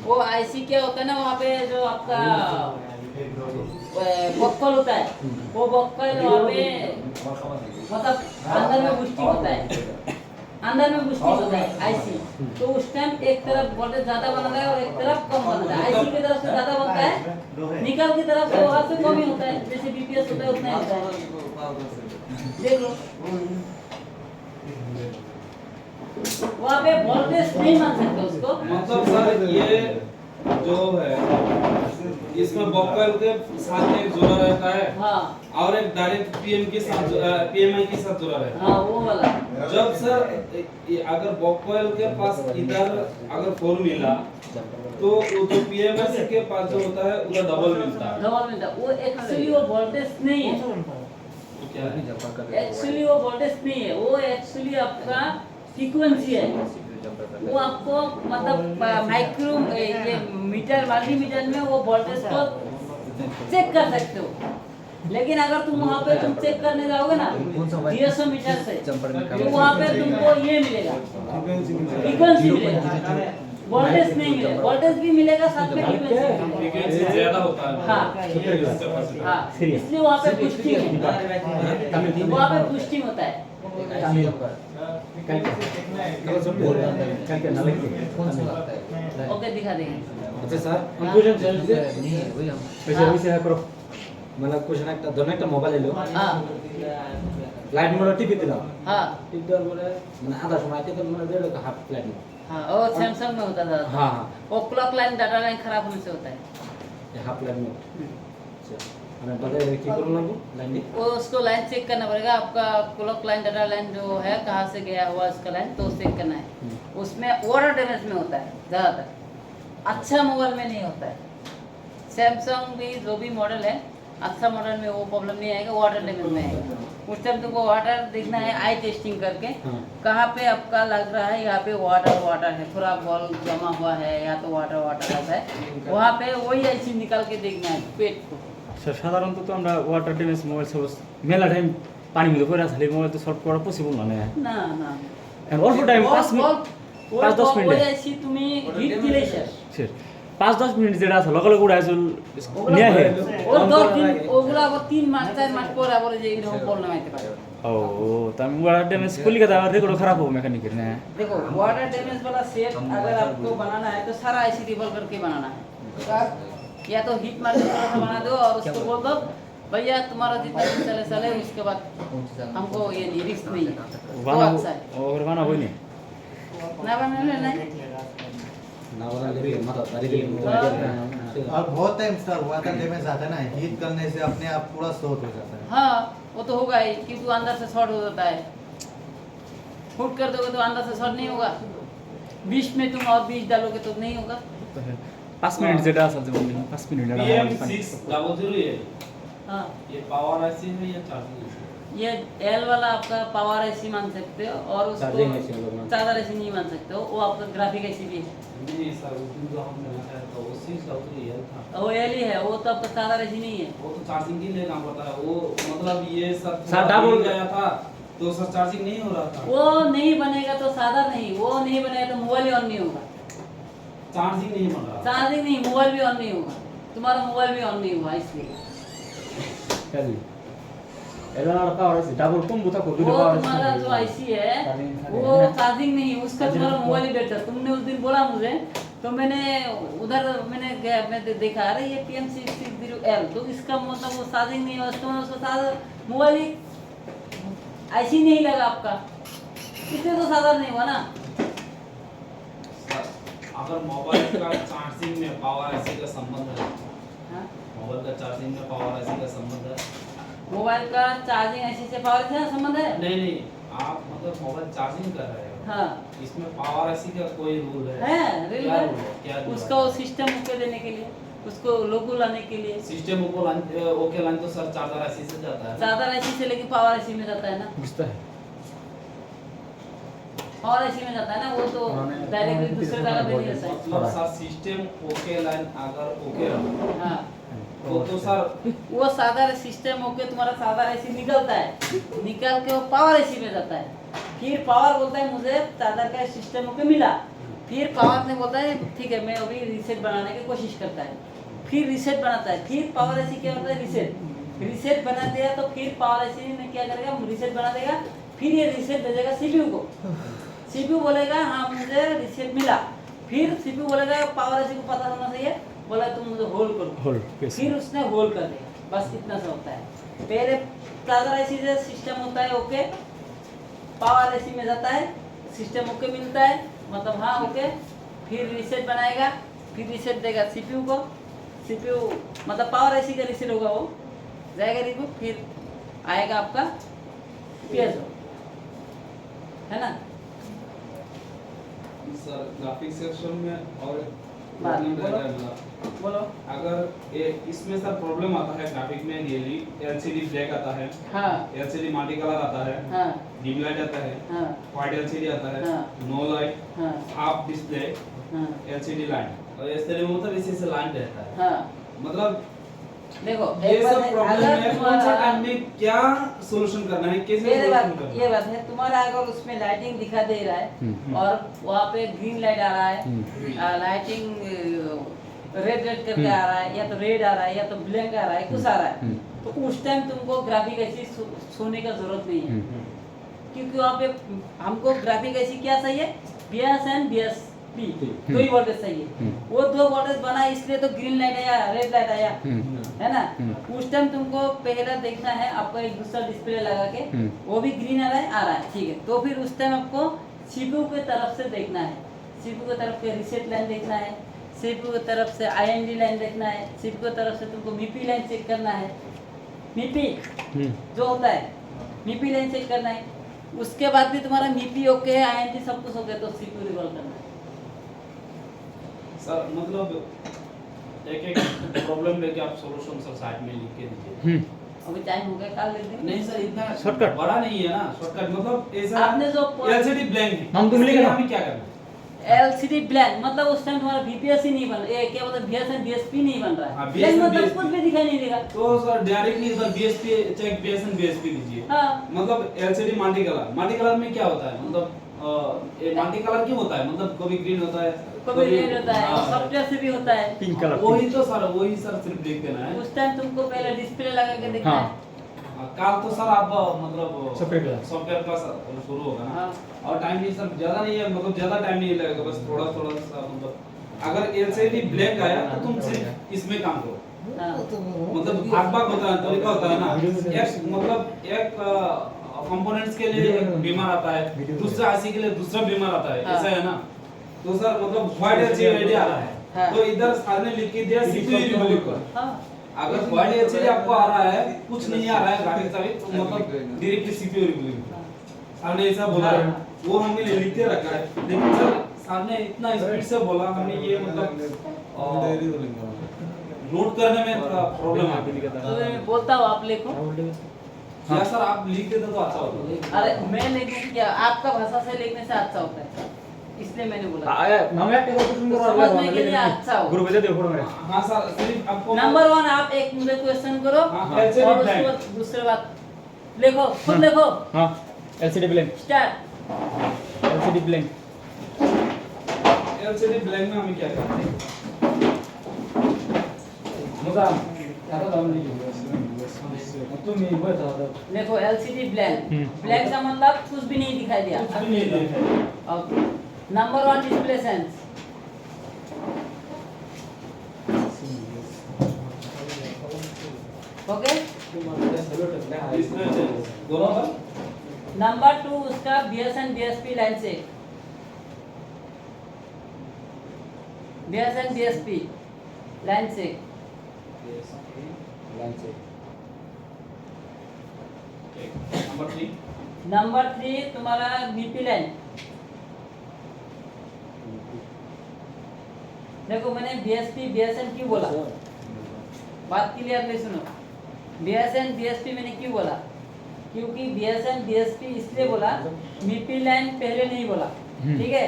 वो आईसी क्या होता है ना, वहाँ पे जो आपका बक्कल होता है, वो बक्कल वहाँ पे मतलब अंदर में बूस्टिंग होता है, अंदर में बूस्टिंग होता है आईसी। तो उस टाइम एक तरफ वोल्टेज ज्यादा बनता है और एक तरफ कम बनता है। आईसी की तरफ से ज्यादा बनता है, निकल की तरफ से वहाँ से कम ही होता है। जैसे बीपीएस होता है उतना ही होता है। देख लो वहाँ पे वोल्टेज नहीं मान सकते उसको। मतलब सर ये जो है इसमें बॉकवेल के साथ एक जुड़ा रहता है हाँ और एक डायरेक्ट पीएम के साथ पीएमआई के साथ जुड़ा रहता हाँ वो वाला। है। जब सर अगर बॉकवेल के पास इधर अगर 4 मिला तो वो जो पीएमएस के पास जो होता है उधर डबल मिलता है। डबल मिलता है। वो एक्चुअली वो वोल्टेज नहीं है, तो क्या है? एक्चुअली वो वोल्टेज नहीं है, वो एक्चुअली आपका फ्रीक्वेंसी है। वो आपको मतलब माइक्रो ये मीटर मल्टीमीटर में वो वोल्टेज को चेक कर सकते हो। लेकिन अगर तुम वहाँ पे तुम चेक करने जाओगे ना 300 मीटर से, तो वहाँ पे तुमको ये मिलेगा, फ्रीक्वेंसी मिलेगा, वोल्टेज नहीं मिलेगा। वोल्टेज भी मिलेगा साथ में फ्रीक्वेंसी। फ्रीक्वेंसी ज्यादा होता है। हाँ हाँ, इसलिए वहाँ पे पुष्टिंग है, वहाँ पे पुष्टिंग होता है। ओके दिखा देंगे। আচ্ছা স্যার কনফিউশন চলছে वैसे वैसे है करो। মানে কোশ্চেন একটা ধরুন একটা মোবাইল এলো हाँ লাইট মোড টিপে দিলাম हाँ টিপ দেওয়ার পরে মানে আধা সময় টিপে মানে দেড় হাফ লাইট हाँ वो सैमसंग में होता था। हाँ हाँ वो क्लॉक लाइन डाटा लाइन खराब होने से होता है। হাফ লাইট মোড মানে বাজারে কি করব লাগবে লাইন वो उसको लाइन चेक करना पड़ेगा। आपका क्लॉक लाइन डाटा लाइन जो है कहाँ से गया हुआ उसका लाइन, तो चेक करना है। उसमें वाटर डैमेज में होता है ज़्यादातर, अच्छा मोबाइल में नहीं होता है। सैमसंग भी जो भी मॉडल है अच्छा मॉडल में वो प्रॉब्लम नहीं आएगा, वाटर डैमेज में आएगा। उस टाइम तुमको वाटर देखना है आई टेस्टिंग करके, हाँ। कहाँ पे आपका लग रहा है यहाँ पे वाटर वाटर है, थोड़ा बॉल जमा हुआ है या तो वाटर वाटर रहता है, वहाँ पे वही आईसी निकाल के देखना है पेट को। সাধারণত তো আমরা ওয়াটার ড্যামেজ মোবাইল সাপোজ মেলা টাইম পানি মধ্যে পড়ে আসলে মোবাইল তো সলভ করা পসিবল না না না না অল্প টাইম 5 মিনিট 5-10 ওই মিনিট আইসি তুমি হিট দিলেই শেষ। শেষ 5-10 মিনিট যেটা আছে লগে লগে উড়াইছিল নিয়ে আহে ওর 10 দিন ওগুলা আবার 3 মাস 4 মাস পরে আবার যে এরকম প্রবলেম আইতে পারে। ও তার ওয়াটার ড্যামেজ কলিকাতা আর রেকর্ড খারাপ हो मैकेनिक ने। देखो वाटर डैमेज वाला सेट अगर आपको बनाना है तो सारा ऐसी रिवॉल्व करके बनाना है। या तो हिट मार के थोड़ा सा बना दो और उसको बोल दो भैया तुम्हारा जितना दिन चले चले उसके बाद हमको ये रिस्क नहीं है। तो वाना अच्छा है और वाना होई नहीं ना बनाने नहीं ना वाला ले मत तारीख और बहुत टाइम सर वाटर डैमेज आता है ना, हीट करने से अपने आप पूरा शॉर्ट हो जाता है। हाँ वो तो होगा ही क्योंकि अंदर से शॉर्ट हो जाता है। फूट कर दोगे तो अंदर से शॉर्ट नहीं होगा, बीच में तुम और बीच डालोगे तो नहीं होगा। 5 মিনিট যেটা আছে যেমন 5 মিনিট এটা PM600 ये हाँ ये पावर आईसी है या चार्जिंग आईसी? ये एल वाला आपका पावर ऐसी मान सकते हो और उसको Charging IC हम लोग मान सकते चार्जर ऐसी नहीं मान सकते हो, वो आपका ग्राफिक ऐसी भी है। नहीं सर उसमें जो हमने लगाया था वो 600 ये था। वो एल ही है, वो तो आपका चार्जर ऐसी नहीं है। वो तो चार्जिंग के लिए काम करता है वो, मतलब ये सब सर, डबल गया था तो सर चार्जिंग नहीं हो रहा था। वो नहीं बनेगा तो सादा नहीं, वो नहीं बनेगा तो मोबाइल ही ऑन नहीं होगा। चार्जिंग नहीं बन रहा। चार्जिंग नहीं, मोबाइल भी ऑन नहीं होगा, तुम्हारा मोबाइल भी ऑन नहीं हुआ इसलिए। কালি এলা আর পাওয়ার আছে ডাবল কম্বো তা করবে वो পাওয়ার तुम्हारा जो आईसी है वो चार्जिंग नहीं, उसका तुम्हारा मोबाइल ही बेटर। तुमने उस दिन बोला मुझे तो मैंने उधर मैंने गया, मैं देखा अरे ये PM660L तो इसका मतलब वो चार्जिंग नहीं है, उसका मतलब उसका मोबाइल ही आईसी नहीं लगा आपका, इसलिए तो साधा नहीं हुआ ना। सर, अगर मोबाइल का चार्जिंग में पावर आईसी का संबंध है, हाँ? मोबाइल का चार्जिंग में पावर आईसी का संबंध है? मोबाइल का चार्जिंग ऐसी से पावर से संबंध है। नहीं नहीं, आप मतलब मोबाइल चार्जिंग कर रहे हो, हाँ इसमें पावर आईसी का कोई रूल है? है रिल क्या है। रूल है? क्या रूल उसका वो सिस्टम ओके देने के लिए, उसको लोगो लाने के लिए सिस्टम ओके लाइन तो सर चार्जर आईसी से जाता है। चार्जर ऐसी से लेकिन पावर ऐसी में जाता है ना, বুঝতে है पावर ऐसी में जाता है ना, वो तो डायरेक्टली दूसरे जगह पे नहीं जाता है। मतलब सर सिस्टम ओके लाइन अगर ओके रहा हाँ तो सर वो सादा सिस्टम होके तुम्हारा सादा ऐसी निकलता है, निकल के वो पावर ऐसी में जाता है। फिर पावर बोलता है मुझे चार्जर का सिस्टम होके मिला, फिर पावर ने बोलता है ठीक है मैं अभी रीसेट बनाने की कोशिश करता है, फिर रीसेट बनाता है, फिर पावर ऐसी क्या होता है रीसेट बना दिया तो फिर पावर ऐसी ने क्या करेगा रीसेट बना देगा, फिर ये रीसेट भेजेगा सीपीयू को, सीपीयू बोलेगा हाँ मुझे रीसेट मिला, फिर सीपीयू बोलेगा पावर ऐसी को पता होना चाहिए, बोला तुम मुझे होल्ड करो, होल्ड कैसे फिर उसने होल्ड कर दिया, बस इतना सा होता है। पहले चार्जर ऐसी से सिस्टम होता है ओके, पावर ऐसी में जाता है, सिस्टम ओके मिलता है मतलब हाँ ओके, फिर रीसेट बनाएगा, फिर रीसेट देगा सीपीयू को, सीपीयू मतलब पावर ऐसी का रीसेट होगा, वो जाएगा रिव्यू, फिर आएगा आपका पीएसओ, है ना। सर ग्राफिक सेक्शन में और बात प्रॉब्लम बोलो। रहता है मतलब बोलो। अगर इसमें सर प्रॉब्लम आता है ग्राफिक में रियली एलसीडी ब्लैक आता है, हाँ एलसीडी मल्टी कलर आता है, हाँ डिम लाइट आता है, हाँ व्हाइट एलसीडी आता है, हाँ। नो लाइट, हाँ हाफ डिस्प्ले, हाँ एलसीडी लाइट, और इस तरह मतलब इसी से लाइन रहता है। हाँ मतलब देखो ये एक बात सब है, प्रॉब्लम अगर है, कौन सा तुम्हारा- टाइम में क्या सॉल्यूशन करना है, कैसे मेरे सॉल्यूशन बात करना ये बात है, तुम्हारा अगर उसमें लाइटिंग दिखा दे रहा है और वहाँ पे ग्रीन लाइट आ रहा है, लाइटिंग रेड करके आ रहा है, या तो रेड आ रहा है या तो ब्लैक आ रहा है, कुछ आ रहा है, तो उस टाइम तुमको ग्राफिक ऐसी सोने का जरूरत नहीं है, क्योंकि वहाँ पे हमको ग्राफिक ऐसी क्या चाहिए, BS एंड BSP दो ही वोल्टेज चाहिए, वो दो वोल्टेज बना इसलिए तो ग्रीन लाइट आया रेड लाइट आया, है ना। उस टाइम तुमको पहला देखना है आपका एक दूसरा डिस्प्ले लगा के, वो भी ग्रीन आ रहा है ठीक है, तो फिर उस टाइम आपको सीपीयू की तरफ से देखना है, सीपीयू की तरफ से रीसेट लाइन देखना है, सीपीयू की तरफ से IND लाइन देखना है, सीपीयू की तरफ से तुमको MIPI लाइन चेक करना है, MIPI जो होता है MIPI लाइन चेक करना है, उसके बाद भी तुम्हारा MIPI ओके है, IND सब कुछ ओके तो सीपीयू रिवॉल्व करना है। सर मतलब एक एक प्रॉब्लम लेके आप सॉल्यूशन सर साइड में लिख के दीजिए। अभी टाइम हो गया, कल ले देंगे। नहीं सर इतना शॉर्टकट बड़ा नहीं है ना, शॉर्टकट मतलब ऐसा आपने जो एलसीडी ब्लैंक है, हम तुम लिख रहे हो। हमें क्या करना है? LCD ब्लैंक मतलब उस टाइम तुम्हारा VPS ही नहीं बन रहा है, क्या मतलब BS एंड BSP नहीं बन रहा है, हाँ, ब्लैंक BS मतलब BSP कुछ भी दिखाई नहीं देगा। तो sir directly sir BSP check BS and BSP दीजिए। हाँ मतलब एलसीडी मल्टी कलर में क्या होता है, मतलब ये मल्टी कलर क्यों होता है, मतलब कभी ग्रीन होता है कभी ग्रीन होता है, हाँ। सॉफ्टवेयर से भी होता है। पिंक कलर वही तो सर, वही सर सिर्फ देख देना है। उस टाइम तुमको पहले डिस्प्ले लगा के देखना हाँ। है। कल तो सर आप मतलब सॉफ्टवेयर क्लास। सॉफ्टवेयर क्लास शुरू होगा ना, हाँ। और टाइम भी सर ज्यादा नहीं है, मतलब ज्यादा टाइम नहीं लगेगा, बस थोड़ा थोड़ा सा, मतलब अगर एलसीडी ब्लैक आया तो तुम सिर्फ इसमें काम करो, हाँ। मतलब भाग होता है, तरीका होता है ना, एक मतलब एक कंपोनेंट्स के लिए एक बीमार आता है, दूसरा आईसी के लिए दूसरा बीमार आता है, हाँ। ऐसा है ना। तो सर मतलब व्हाइट एलसीडी आ रहा है, हाँ। तो इधर सर ने लिख के दिया सीपीयू रिमूव कर। हाँ। अगर व्हाइट एलसीडी आपको आ रहा है, कुछ नहीं आ रहा है ग्राफिक्स अभी, तो मतलब डायरेक्टली सीपीयू रिमूव। सर ने ऐसा बोला है, वो हमने लिख के रखा है, लेकिन सर सर ने इतना स्पीड से बोला, हमने ये मतलब नोट करने में थोड़ा प्रॉब्लम आ गई। तो मैं बोलता हूँ आप लिखो। या सर आप लिख देते तो अच्छा होता। अरे मैं लिखूं क्या, आपका भाषा से लिखने से अच्छा होता है, इसलिए मैंने बोला। आया नव्या टेक्निक तो समझने के लिए अच्छा हो। ग्रुप दे फोटो मेरे। हाँ सर, सिर्फ आपको नंबर 1 आप एक मुझे क्वेश्चन करो हाँ, और LCD उसके blank। बाद दूसरे बात लिखो, खुद लिखो। हां LCD blank, start. LCD blank. LCD blank में हमें क्या करते हैं? मुझा आता था हमने तुम ये बता दो। देखो एलसीडी ब्लैंक, ब्लैंक का मतलब कुछ भी नहीं दिखाई दिया। कुछ भी नहीं देखा। Okay. Number 1 display sense. Okay. इसमें दोनों का नंबर 2 उसका बीएसएन बीएसपी लाइन से, बीएसएन बीएसपी लाइन से। नंबर 3 नंबर 3 तुम्हारा बीपी लाइन। देखो मैंने बीएसपी बीएसएन क्यों बोला, बात क्लियरली सुनो। बीएसएन बीएसपी मैंने क्यों बोला, क्योंकि बीएसएन बीएसपी इसलिए बोला, बीपी लाइन पहले नहीं बोला, ठीक है।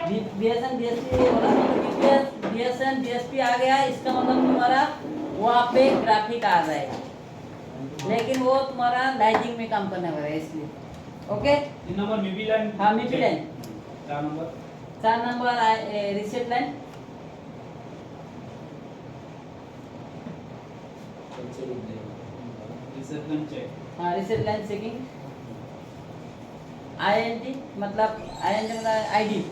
बीएसएन बीएसपी ये बोला क्योंकि बीएसएन बीएसपी आ गया, इसका मतलब तुम्हारा वहाँ पे ग्राफिक आ जाएगा, लेकिन वो तुम्हारा लाइटिंग में काम करने वाला है, इसलिए। ओके। 3 number MIPI line. हाँ MIPI line. 4 number 4 number reset line. Reset line check. हाँ रिसेट लाइन चेकिंग। आईएनटी मतलब आईडी,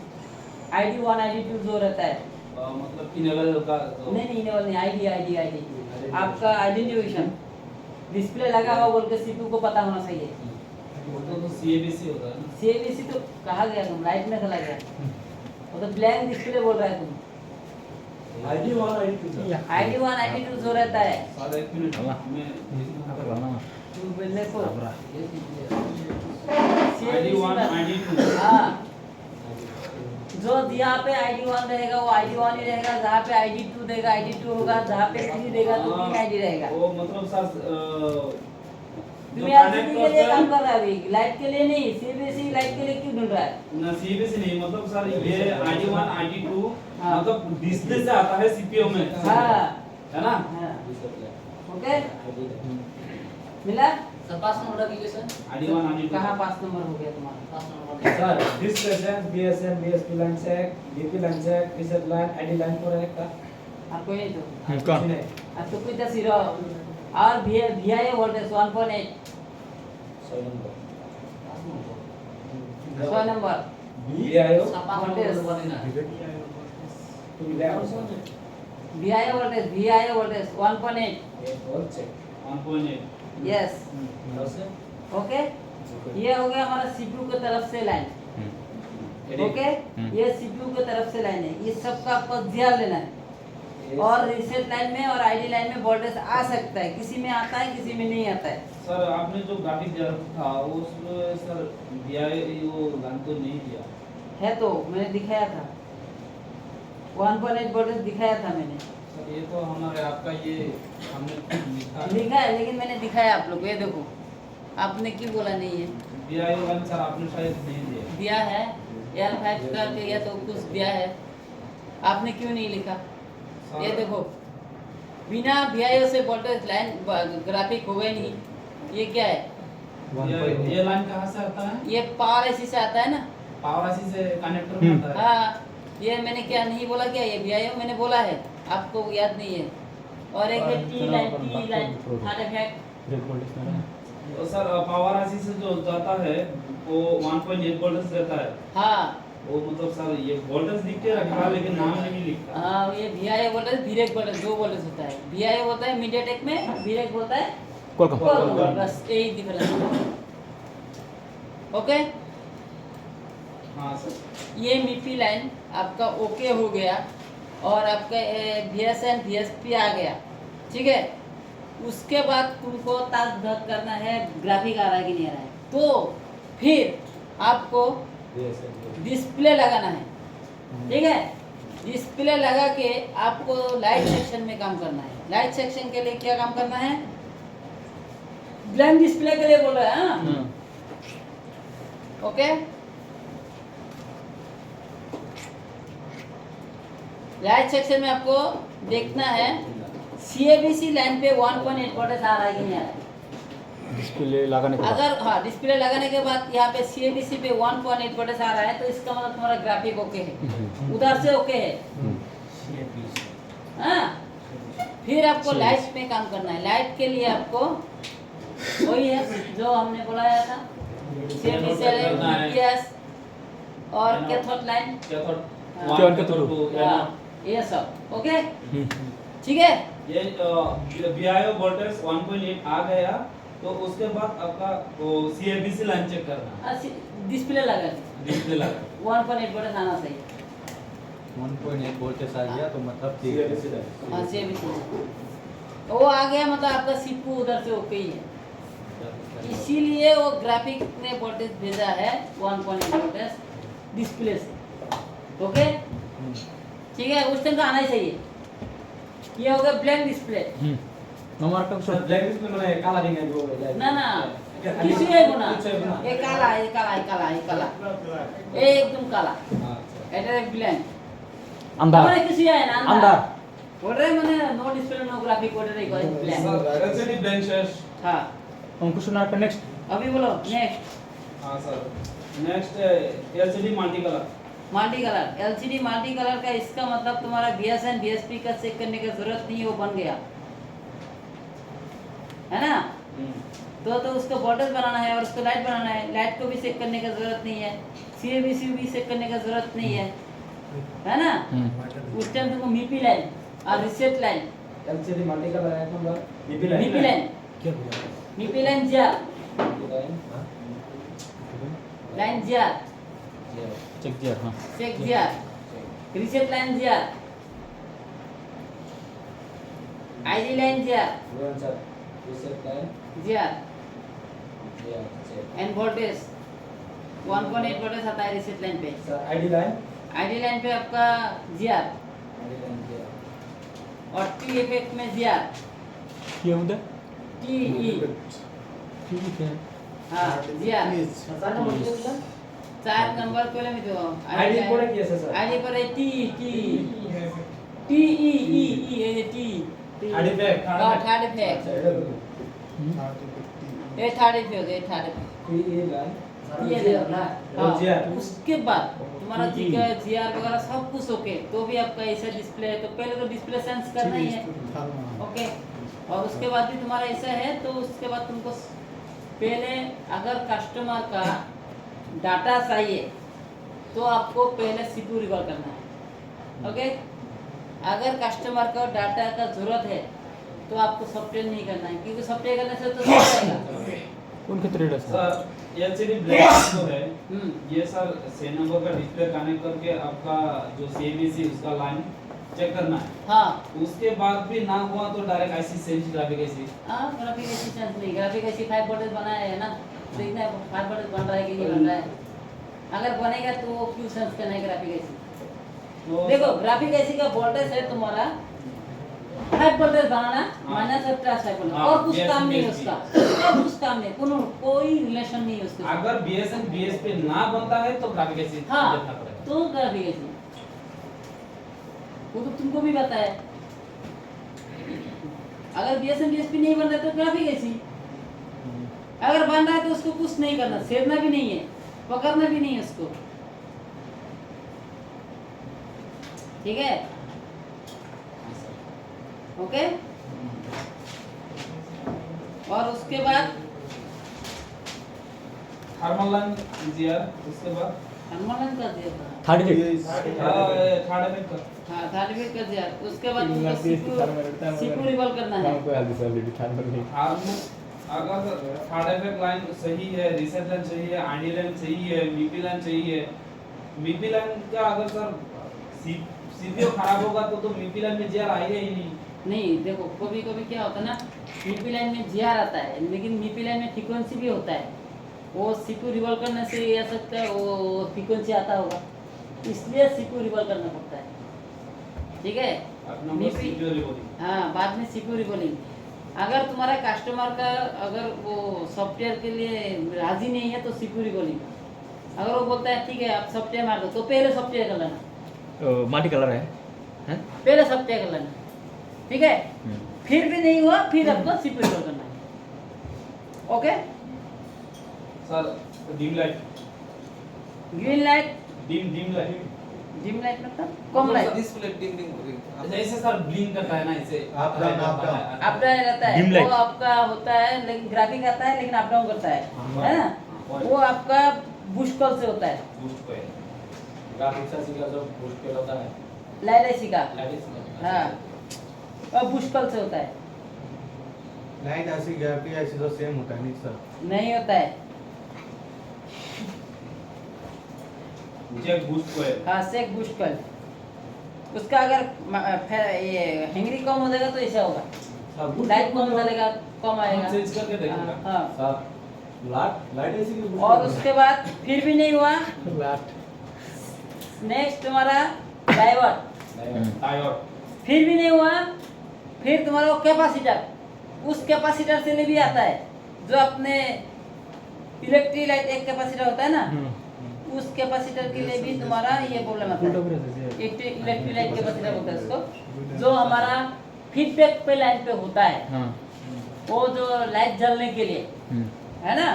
आईडी 1 आईडी 2 जो रहता है, मतलब इनेबल का नहीं इनेबल नहीं, आईडी आईडी आईडी आपका आइडेंटिफिकेशन डिस्प्ले लगा हुआ बोल के सीपीयू को पता होना चाहिए। वो तो सीएबीसी होता है ना। सीएबीसी तो कहा गया, तुम लाइट में चला गया, वो तो ब्लैंक डिस्प्ले बोल रहा है तुम। आईडी 1 आईडी 2 आईडी 1 आईडी 2 जो रहता है, सर एक मिनट मैं तुम देखो आईडी 1 आईडी 2 हाँ, जो जहाँ पे आईडी 1 रहेगा वो आईडी 1 ही रहेगा, जहाँ पे आईडी 2 देगा आईडी 2 होगा, जहाँ पे 3 देगा तो 3 आईडी रहेगा। वो मतलब सर तुम एलसीडी के लिए काम कर रहा है अभी, लाइट के लिए नहीं। सीबीएसई लाइट के लिए क्यों ढूंढ रहा है? ना सीबीएसई नहीं, मतलब सर ये आईडी 1 आईडी 2 हाँ। मतलब डिस्प्ले से आता है सीपीयू में, हाँ है ना। हाँ ओके मिला। पास नंबर एप्लीकेशन आईडी 1 आईडी 2 कहाँ 5 नंबर हो गया तुम्हारा? 5 number sir display sense BSN BSP line से डीपी लाइन से रिसेट लाइन आईडी लाइन पर है का आपको ये तो कौन आपको कोई तो जीरो और VI voltage 1.8 6 number BIO voltage to level VI voltage 1.8 और चेक 1.8 यस ओके। ये हो गया हमारा सीपीयू की तरफ से लाइन, ओके। ये सीपीयू की तरफ से लाइन है, ये सब का आपको ध्यान लेना है। और रीसेट लाइन में और आईडी लाइन में वोल्टेज आ सकता है, किसी में आता है किसी में नहीं आता है। सर आपने जो ग्राफिक दिया था उसमें सर बीआई वो लाइन तो नहीं दिया है, तो मैंने दिखाया था 1.8 वोल्टेज दिखाया था मैंने, सर। ये तो हमारे आपका ये हमने लिखा है लेकिन मैंने दिखाया आप लोग को, ये देखो आपने क्यों बोला नहीं है? बीआई लाइन सर आपने शायद नहीं दिया। दिया है L5 का या तो कुछ दिया है, आपने क्यों नहीं लिखा? ये देखो बिना VIO से वोल्टेज लाइन ग्राफिक हो गए नहीं। ये क्या है? ये लाइन कहाँ से आता है? ये पावर IC से आता है ना, पावर आईसी से कनेक्टर में आता है। हाँ, ये मैंने क्या नहीं बोला क्या, ये VIO मैंने बोला है, आपको याद नहीं है। और एक है T line third effect. Break voltage में तो सर पावर आईसी से जो जाता है वो 1.8 वोल्टेज रहता है। हाँ वो मतलब सर ये वोल्टेज लिख के रखा है लेकिन नाम नहीं लिखा। हाँ, ये VIO वोल्टेज, VREC वोल्टेज, दो वोल्टेज होता है। VIO होता है मीडियाटेक में, VREC बोलता है Qualcomm। Qualcomm, बस यही डिफरेंस। ओके, हाँ सर। ये MIPI लाइन आपका ओके हो गया और आपका VSN VSP आ गया, ठीक है। उसके बाद तुमको ताक धक करना है ग्राफिक आ रहा है कि नहीं आ रहा है, तो फिर आपको डिस्प्ले लगाना है, ठीक है। डिस्प्ले लगा के आपको लाइट सेक्शन में काम करना है। लाइट सेक्शन के लिए क्या काम करना है, ब्लैंक डिस्प्ले के लिए बोल रहा है। हाँ, ओके। लाइट सेक्शन में आपको देखना है CABC लाइन पे 1.8 वोल्टेज आ रहा है कि नहीं आ रहा है। डिस्प्ले लगाने के बाद अगर हाँ, डिस्प्ले लगाने के बाद यहाँ पे CABC पे 1.8 वोल्टेज आ रहा है तो इसका मतलब तुम्हारा ग्राफिक ओके है, उधर से ओके है। हाँ, फिर आपको लाइट में काम करना है। लाइट के लिए आपको वही है जो हमने बोलाया था, CABC UPS और कैथोड लाइन, ये सब ओके, ठीक है। ये VIO वोल्टेज 1.8 आ गया तो उसके बाद आपका वो CABC लाइन चेक करना। डिस्प्ले लगा के डिस्प्ले लगा 1.8 वोल्टेज आना चाहिए। 1.8 वोल्टेज आ गया तो मतलब ठीक है। हाँ, CABC वो आ गया मतलब आपका CPU उधर से ओके ही है, इसीलिए वो ग्राफिक ने वोल्टेज भेजा है 1.8 वोल्टेज डिस्प्ले से, ओके, ठीक है। उस टाइम तो आना ही चाहिए। ये हो गया ब्लैंक डिस्प्ले। नंबर का सर ब्लैक डिस्प्ले मैंने काला दिंगे जो ना ना किसी है गुना, ये काला है, ये काला है, काला है, काला, ये एकदम काला, এটা ब्लैंक अंदर মানে কিছু है ना अंदर ওটাই মানে নো ডিসপ্লে नो গ্রাফিক ওটাই কয় ব্লैंक। सर LCD ब्लैंक शेष। हाँ, अंकुश नार का नेक्स्ट अभी बोलो नेक्स्ट। हाँ sir, next LCD multi colour. Multi colour, LCD multi colour का इसका मतलब तुम्हारा VSN VSP का चेक करने की जरूरत नहीं है, वो बन गया है ना। तो उसको वोल्टेज बनाना है और उसको लाइट बनाना है। लाइट को भी चेक करने की जरूरत नहीं है, CABC भी चेक करने की जरूरत नहीं है ना। उस टाइम तुमको MIPI लाइन और reset line, LCD multi colour है number MIPI MIPI line, MIPI line जार, लाइन जार, चेक जार, हाँ चेक जार, रिसेट लाइन जार, ID लाइन जार, सर रिसेट लाइन जार या चेक एंड वोल्टेज 1.8 वोल्टेज आता है रिसेट लाइन पे। Sir ID line ID line पे आपका जार आईडी लाइन क्या और T इफेक्ट में जार, क्या होता है TE, ठीक है हाँ जार। सर नंबर कितना 4 नंबर पहले में दो आईडी कोड किया सर आईडी पर है TE ये T आईडी पे थर्ड इफेक्ट, ये थर्ड इफेक्ट, ये थर्ड इफेक्ट ये लाइन ये देखो ना। हाँ, GR। उसके बाद तुम्हारा GR वगैरह सब कुछ ओके, तो भी आपका ऐसा डिस्प्ले है तो पहले तो डिस्प्ले सेंस करना ही है, ओके। और उसके बाद भी तुम्हारा ऐसा है तो उसके बाद तुमको पहले अगर कस्टमर का डाटा चाहिए तो आपको पहले CPU रिकॉल करना है, ओके। अगर कस्टमर को डाटा का जरूरत है तो आपको सॉफ्टवेयर नहीं करना है, क्योंकि सॉफ्टवेयर करने से तो सब जाएगा। उनके ट्रेड है सर LCD ब्लैक जो है हम्म, ये सर 6 नंबर का डिस्प्ले कनेक्ट करके आपका जो CABC उसका लाइन चेक करना है। हाँ उसके बाद भी ना हुआ तो direct IC sense graphic IC। हाँ, ग्राफिक ऐसी सेंस नहीं, ग्राफिक ऐसी 5 वोल्टेज बनाया है ना, तो इतना 5 वोल्टेज बन रहा है कि नहीं बन रहा है। अगर बनेगा तो वो क्यों सेंस करना है ग्राफिक ऐसी। तो देखो ग्राफिक ऐसी का वोल्टेज है तुम्हारा 5 वोल्टेज बनाना माइनस और प्लस 5 वोल्टेज, और कुछ काम नहीं है उसका, और कुछ काम नहीं, कोई रिलेशन नहीं है उसका। अगर BSN BSP ना बनता है तो ग्राफिक IC हाँ, देखना पड़ेगा। तो ग्राफिक ऐसी वो तो तुमको भी पता है। अगर BSN BSP नहीं बन रहा तो ग्राफिक ऐसी, अगर बन रहा है तो उसको कुछ नहीं करना, छेदना भी नहीं है, पकड़ना भी नहीं है उसको, ठीक है, ओके। और उसके बाद थर्मल लाइन जीआर, उसके बाद थर्मल कर दिया था। थर्ड वीक थर्ड इफेक्ट का हाँ, थर्ड वीक कर दिया। उसके बाद सीपू रिवॉल्व करना है। हार्मोन अगर थर्ड इफेक्ट लाइन सही है, रीसेट लाइन सही है, आईडी लाइन सही है, वीपी लाइन सही है, वीपी लाइन का अगर सर सीपीओ खराब होगा तो वीपी लाइन में जीआर आएगा ही नहीं। नहीं, देखो कभी कभी क्या होता है ना, मीपी लाइन में जीआर आता है, लेकिन मीपी लाइन में फ्रीक्वेंसी भी होता है। वो सीपीयू रिवॉल्व करने से ये आ सकता है वो फ्रीक्वेंसी आता होगा, इसलिए सीपीयू रिवॉल्व करना पड़ता है, ठीक है। सीपीओ रिवॉल्विंग, हाँ, बाद में सीपीयू रिवॉल्विंग। अगर तुम्हारा कस्टमर का अगर वो सॉफ्टवेयर के लिए राजी नहीं है तो सीपीयू रिवॉल्विंग। अगर वो बोलता है ठीक है आप सॉफ्टवेयर मार दो, तो पहले सॉफ्टवेयर कर लेना, मल्टी कलर है हैं? पहले सॉफ्टवेयर कर लेना, ठीक है। फिर भी नहीं हुआ, फिर आपको सीपीयू रिवॉल्व करना है, okay. Sir dim light, green light, dim light, dim light मतलब कम लाइट, डिस्प्ले डिम डिम जैसे सर ब्लिंक करता है ना, ऐसे अप डाउन अप डाउन रहता है। Dim light। वो आपका होता है, लेकिन ग्राफिक आता है लेकिन अप डाउन करता है ना। वो आपका बूस्ट कॉल से होता है, बूस्ट पे ग्राफिक्स का जो बूस्ट पे होता है लाइट ऐसी का, लाइट हाँ, और बूस्ट कॉल से होता है। लाइट ऐसी ग्राफिक ऐसी तो सेम होता है नहीं सर? नहीं होता है, जेक बूस्ट पे हाँ, सेक बूस्ट कॉल। उसका अगर ये हैंगरी कम हो जाएगा तो ऐसा होगा, लाइट कम चलेगा, कम आएगा। चेंज करके देखूंगा। हाँ, साहब लाइट ऐसी की और उसके बाद फिर भी नहीं हुआ, नेक्स्ट तुम्हारा डाइवर्ट, डायोड, फिर भी नहीं हुआ, फिर तुम्हारा वो कैपेसिटर, उस कैपेसिटर से भी आता है जो अपने इलेक्ट्रिक लाइट एक कैपेसिटर होता है ना, उस कैपेसिटर के लिए भी तुम्हारा ये प्रॉब्लम आता है। इलेक्ट्रिक लाइट कैपेसिटर होता है उसको, जो हमारा फीडबैक पे लाइन पे होता है, वो जो लाइट जलने के लिए है ना,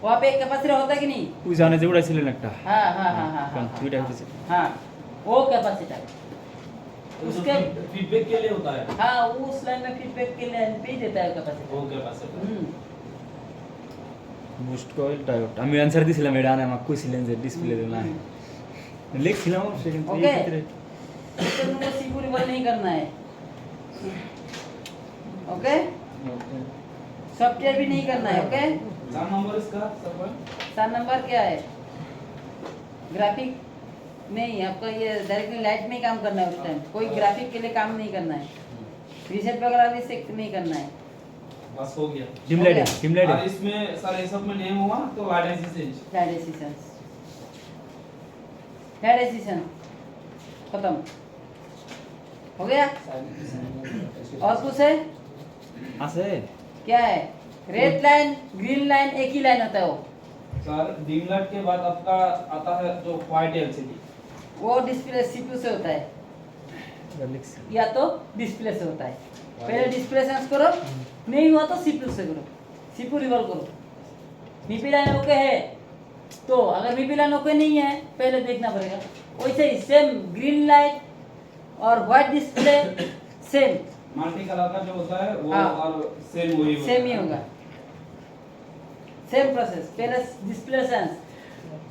वहाँ पे एक कैपेसिटर होता है कि नहीं? ওই জানে যে উড়াইছিলেন একটা हाँ हाँ हाँ हाँ हाँ দুইটা হইতেছে हाँ, वो कैपेसिटर उसके फीडबैक के लिए होता है, हाँ, उस लाइन में फीडबैक के लिए पे ही देता है कैपेसिटर। वो कैपेसिटर। বুস্ট কয়েল ডায়োড আমি অ্যানসার দিছিলাম এটা আনে আমাকে কইছিলেন যে ডিসপ্লে দেনা লিখছিলাম সেখানে তো এই Okay। ক্ষেত্রে तो तुमको सीपू रिवॉल्व नहीं करना है, ओके। सॉफ्टवेयर भी नहीं करना है, ओके। चार नंबर इसका सर पर 7 नंबर क्या है? ग्राफिक नहीं, आपको ये डायरेक्टली लाइट में ही काम करना है उस टाइम, कोई ग्राफिक के लिए काम नहीं करना है, रीसेट वगैरह भी से नहीं करना है। बस हो गया। ডিম हो गया। লাইট और इसमें सर ये सब में नेम हुआ तो लाइट एसिसेंस, फ्लैट डिसीजन, फ्लैट डिसीजन खत्म हो गया। और कुछ है? আছে क्या है? रेड लाइन ग्रीन लाइन एक ही लाइन होता है वो, सर डिम लाइट के बाद आपका आता है जो व्हाइट एलसीडी, वो डिस्प्ले सीपीयू से होता है লিখছি या तो डिस्प्ले से होता है। पहले डिस्प्ले सेंस करो, नहीं हुआ तो सीपीयू से करो, सीपीयू रिवॉल्व करो। मीपी लाइन ओके है तो, अगर मीपी लाइन ओके नहीं है पहले देखना पड़ेगा। वैसे ही सेम ग्रीन लाइट और white display same multi colour का जो होता है वो हाँ। और सेम वही होता सेम ही है। होगा, सेम प्रोसेस। पहले डिस्प्ले सेंस,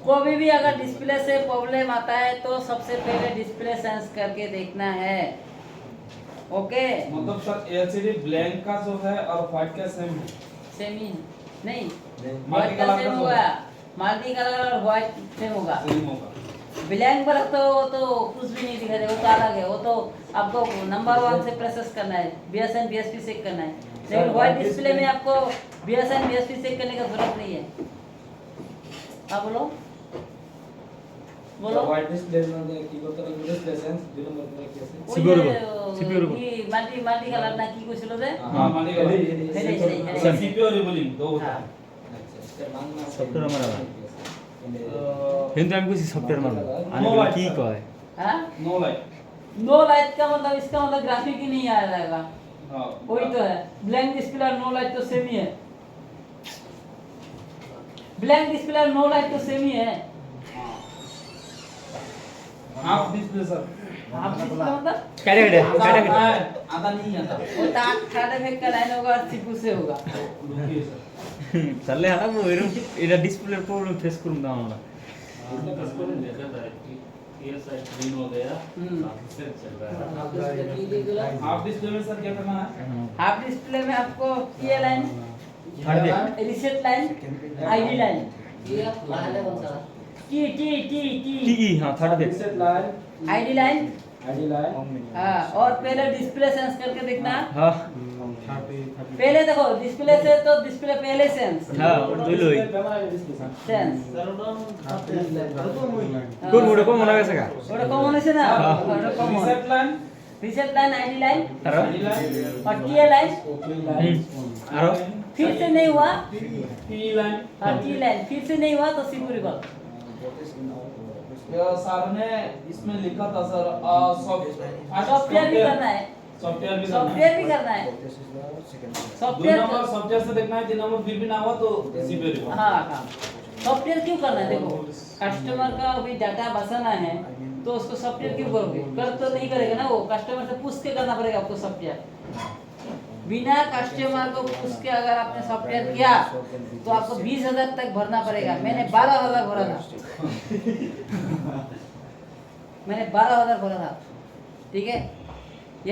कोई भी अगर डिस्प्ले से प्रॉब्लम आता है तो सबसे पहले डिस्प्ले सेंस करके देखना है, ओके। मतलब सर एलसीडी ब्लैंक का जो है और व्हाइट का सेम है, सेम ही नहीं, मल्टी व्हाइट का कलर सेम का होगा, मल्टी कलर और व्हाइट सेम होगा। सेम होगा। ब्लैंक पर तो कुछ भी नहीं दिखा देगा, वो तो अलग है, वो तो आपको नंबर 1 से प्रोसेस करना है, बीएसएन बीएसपी चेक करना है। लेकिन व्हाइट डिस्प्ले में आपको बीएसएन बीएसपी चेक करने का जरूरत नहीं है। हाँ बोलो बोलो। হোয়াইট ডিসপ্লে মানে কি করতে হবে ডিসপ্লে সেন্স দুই নম্বর করে কি আছে CPU রিবল। মাল্টি মাল্টি কালার না কি কইছিল যে? हाँ मल्टी कलर হেডে হেডে सीपीयू रिवॉल्विंग दो होता हाँ। है। আচ্ছা এটা মান না সফটওয়্যার আমার আবার। अ, কিন্তু আমি কইছি সফটওয়্যার মারবো আমি No বলি light, কি sir। কয় हाँ, नो लाइट, नो लाइट का मतलब इसका मतलब ग्राफिक ही नहीं आ जाएगा, हाँ वही तो है। ब्लैंक डिस्प्ले और नो लाइट तो सेम ही है, ब्लैंक डिस्प्ले और नो लाइट तो सेम ही है। Half display sir half display मतलब कैटेगरी आधा कैटेगरी आता है आधा नहीं आता वो थर्ड इफेक्ट का लाइन होगा सीपीयू से होगा रुकिए सर चालले हा ना एरम এটা ডিসপ্লে প্রবলেম ফেস করুম না আমরা हाफ डिस्प्ले में सर क्या करना है हाफ डिस्प्ले में आपको ये line reset line ID line T T T T T हां third effect set line ID line ID line हाँ और पहले डिस्प्ले सेंस करके देखना हां पहले देखो डिस्प्ले से तो डिस्प्ले पहले सेंस हां और দুইলোই সেন্স কোন মোড়ে কোন মনে গেছে কা ওটা কমন আছে না ওটা common reset line reset line ID line আর आईडी लाइन और टी लाइन আর फिर से नहीं हुआ टी लाइन और टी लाइन फिर से नहीं हुआ तो सीपीयू रिकॉल सर ने इसमें लिखा था सर सॉफ्टवेयर भी करना है सॉफ्टवेयर भी करना है सॉफ्टवेयर भी करना है दो सॉफ्टवेयर नंबर सॉफ्टवेयर से देखना है 3 नंबर फिर भी ना हुआ तो इसी पे रिकॉल हाँ हाँ सॉफ्टवेयर क्यों करना है देखो कस्टमर का अभी डाटा बसाना है तो उसको सॉफ्टवेयर क्यों करोगे कर तो नहीं करेगा ना वो कस्टमर से पूछ के करना पड़ेगा आपको सॉफ्टवेयर बिना कस्टमर को पूछ के अगर आपने सॉफ्टवेयर किया तो आपको 20,000 तक भरना पड़ेगा मैंने 12,000 भरा था मैंने 12,000 भरा था ठीक है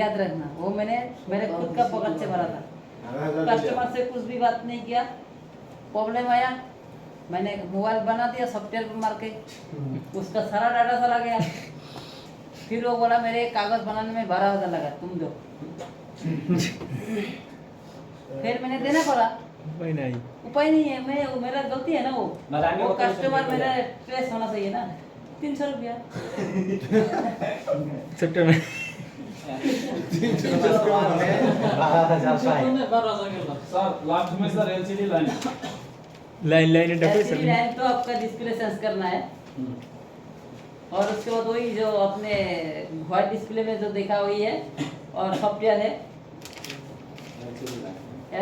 याद रखना वो मैंने मेरे खुद का पॉकेट से भरा था कस्टमर से कुछ भी बात नहीं किया प्रॉब्लम आया मैंने मोबाइल बना दिया सॉफ्टवेयर पर मार के उसका सारा डाटा चला गया फिर वो बोला मेरे कागज बनाने में 12,000 लगा तुम दो फिर मैंने देना पड़ा भाई नहीं उपाय नहीं है मैं मेरा गलती है ना वो कस्टमर मेरा ट्रेस होना चाहिए ना 300 रुपया सेक्टर में 12,000 सर लास्ट में sir LCD line line double LCD line तो आपका डिस्प्ले सेंस करना है और उसके बाद वही जो अपने व्हाइट डिस्प्ले में जो देखा वही है और सॉफ्टवेयर है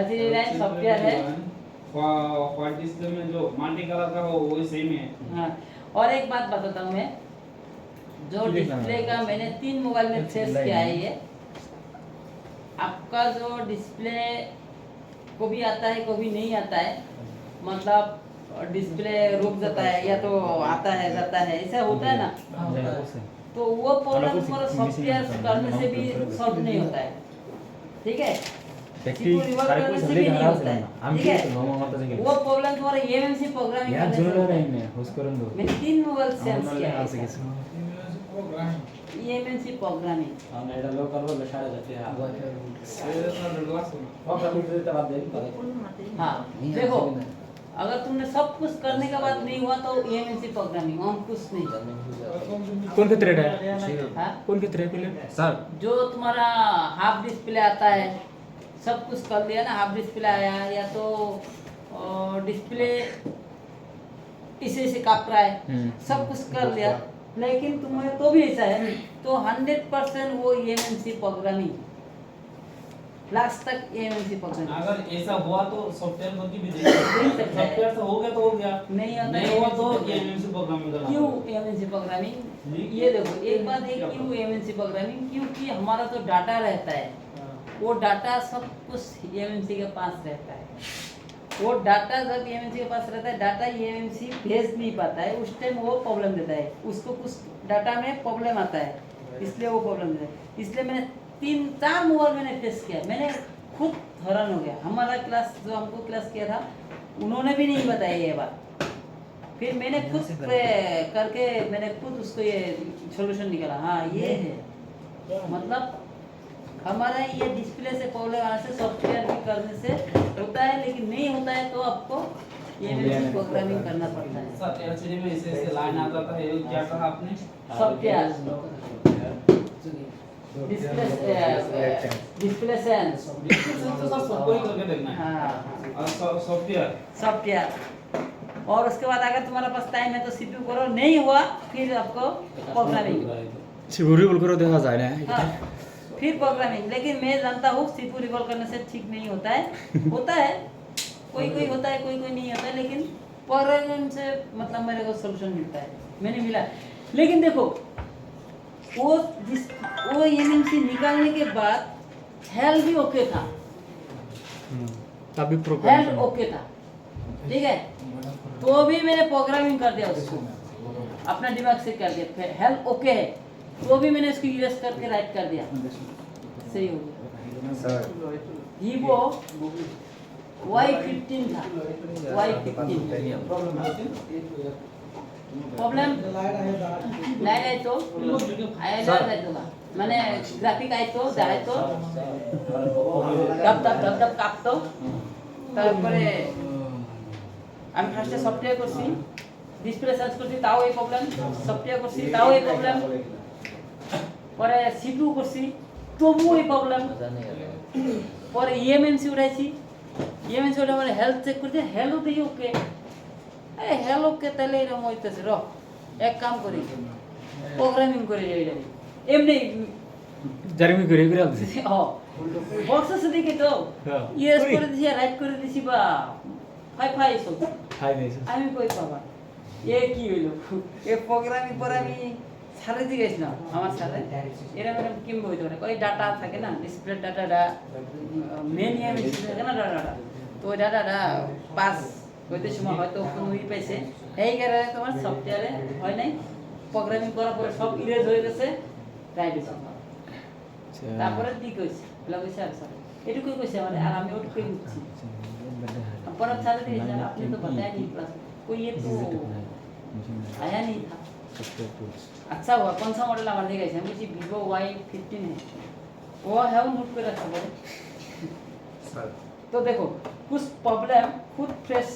LCD लाइन सॉफ्टवेयर है व्हाइट डिस्प्ले में जो मल्टी कलर का वो वही सेम है हाँ और एक बात बताता हूँ मैं जो डिस्प्ले का मैंने 3 मोबाइल में टेस्ट किया है ये आपका जो डिस्प्ले को भी आता है को भी नहीं आता है मतलब डिस्प्ले रुक जाता है या तो आता है जाता है ऐसा होता है ना तो वो प्रॉब्लम पर सॉफ्टवेयर करने से भी सॉल्व नहीं होता है ठीक है व्यक्ति सारे कोई समझे घर आ से हम ठीक के है तो नॉर्मल मत से वो प्रॉब्लम तुम्हारा एमएमसी प्रोग्रामिंग यार करने से जुड़ होता रहे है। हैं होस्ट करन दो मैंने 3 मोबाइल सेंस नॉर्मल किया आ है सके एमएमसी प्रोग्रामिंग আমরা এটা লোক করব সাড়ে যাচ্ছে হ্যাঁ हाँ देखो अगर तुमने सब कुछ करने के बाद नहीं हुआ तो एमएमसी प्रोग्रामिंग हम कुछ नहीं कौन सा थ्रेड है हाँ कौन सा थ्रेड पहले सर जो तुम्हारा हाफ डिस्प्ले आता है सब कुछ कर लिया ना हाफ डिस्प्ले आया या तो डिस्प्ले इसे काट रहा है सब कुछ कर लिया लेकिन तुम्हें तो भी ऐसा है तो 100% वो एमएमसी प्रोग्रामिंग लास्ट तक एमएमसी प्रोग्रामिंग अगर ऐसा हुआ तो सॉफ्टवेयर करके भी देख सकते हैं सॉफ्टवेयर से हो गया तो हो गया नहीं होता नहीं हुआ तो एमएमसी प्रोग्रामिंग करना क्यों एमएनसी प्रोग्रामिंग ये देखो एक बात है क्यों एमएनसी प्रोग्रामिंग क्योंकि हमारा जो डाटा रहता है वो डाटा सब कुछ एमएनसी के पास रहता है वो डाटा जब एमएनसी के पास रहता है डाटा एमएनसी भेज नहीं पाता है उस टाइम वो प्रॉब्लम देता है उसको कुछ डाटा में प्रॉब्लम आता है इसलिए वो प्रॉब्लम देता है इसलिए मैंने 3-4 मोबाइल मैंने टेस्ट किया मैंने खुद हैरान हो गया हमारा क्लास जो हमको क्लास किया था उन्होंने भी नहीं बताया ये बात फिर मैंने खुद करके मैंने खुद उसको ये सॉल्यूशन निकाला हाँ ये है मतलब हमारा ये डिस्प्ले से प्रॉब्लम आने से सॉफ्टवेयर भी करने से होता है लेकिन नहीं होता है तो आपको ये प्रोग्रामिंग करना पड़ता है सर एलसीडी में ऐसे ऐसे लाइन आ जाता है ये क्या कहा आपने सॉफ्टवेयर डिस्प्ले सेंस तो सब सबको ही करके देखना है हाँ और सॉफ्टवेयर सॉफ्टवेयर और उसके बाद अगर तुम्हारे पास टाइम है तो सीपीयू करो नहीं हुआ फिर आपको प्रोग्रामिंग सिक्योरिटी बोल करो देखा जाए ना हाँ, फिर प्रोग्रामिंग लेकिन मैं जानता हूँ सीपीयू रिकॉल करने से ठीक नहीं होता है होता है कोई कोई होता है कोई कोई नहीं होता है लेकिन प्रोग्रामिंग से मतलब मेरे को सॉल्यूशन मिलता है मैंने मिला लेकिन देखो वो एमएमसी निकालने के बाद हेल भी ओके था, तभी हेल प्रोग्राम ओके था, ठीक है। तो भी मैंने प्रोग्रामिंग कर दिया उसको, अपना दिमाग से कर दिया, हेल ओके है तो भी मैंने उसको यूएस करके राइट कर दिया, सही हो गया। वीवो Y15 था, Y15 प्रॉब्लेम नाही आहे तो आयला जायतो का মানে গ্রাফিক আইতো যাইতো দপ দপ দপ দপ কাঁপতো তারপরে আমি ফার্স্টে সফটওয়্যার করছি ডিসপ্লে সার্চ করছি তাও এই প্রবলেম সফটওয়্যার করছি তাও এই প্রবলেম পরে সিপিইউ করছি তবুও এই প্রবলেম পরে ইএমএমসি উঠাইছি ইএমএমসি উঠে মানে হেলথ চেক করছি হেলও দেখি ওকে এই হেল ওকে তাহলে এরকম হইতেছে র এক কাম করি প্রোগ্রামিং করে যাই এমনি জার্মি করে করে আনছি বক্স দিকে তো ইয়েস করে দিছি রাইট করে দিছি বা ফাই ফাই সব হাই দিয়েছে আমি কই পাবা এ কি হইলো এ প্রোগ্রামিং পরে আমি ছাড়ে দিয়ে গেছিলাম আমার সাথে এরা মানে কি হইতো না কই ডাটা থাকে না ডিসপ্লে ডাটাটা মেন ইমেজ থাকে না ডাটাটা তো ওই ডাটাটা পাস হইতে সময় হয়তো কোনো ই পাইছে এই কারণে তোমার সফটওয়্যারে হয় নাই প্রোগ্রামিং করার পরে সব ইরেজ হয়ে গেছে রাইট হইছে তারপরে ঠিক হইছে লাগছে আর স্যার এটুকুই কইছে মানে আর আমি ওটুকুই বুঝছি পরে ছাড়ে দিয়েছে আপনি তো बताया नहीं क्लास कोई ये तो आया नहीं था अच्छा हुआ कौन सा मॉडल हमारे गए हम किसी Vivo Y15 है वो है वो नोट पे रखा है तो देखो कुछ प्रॉब्लम खुद फ्रेश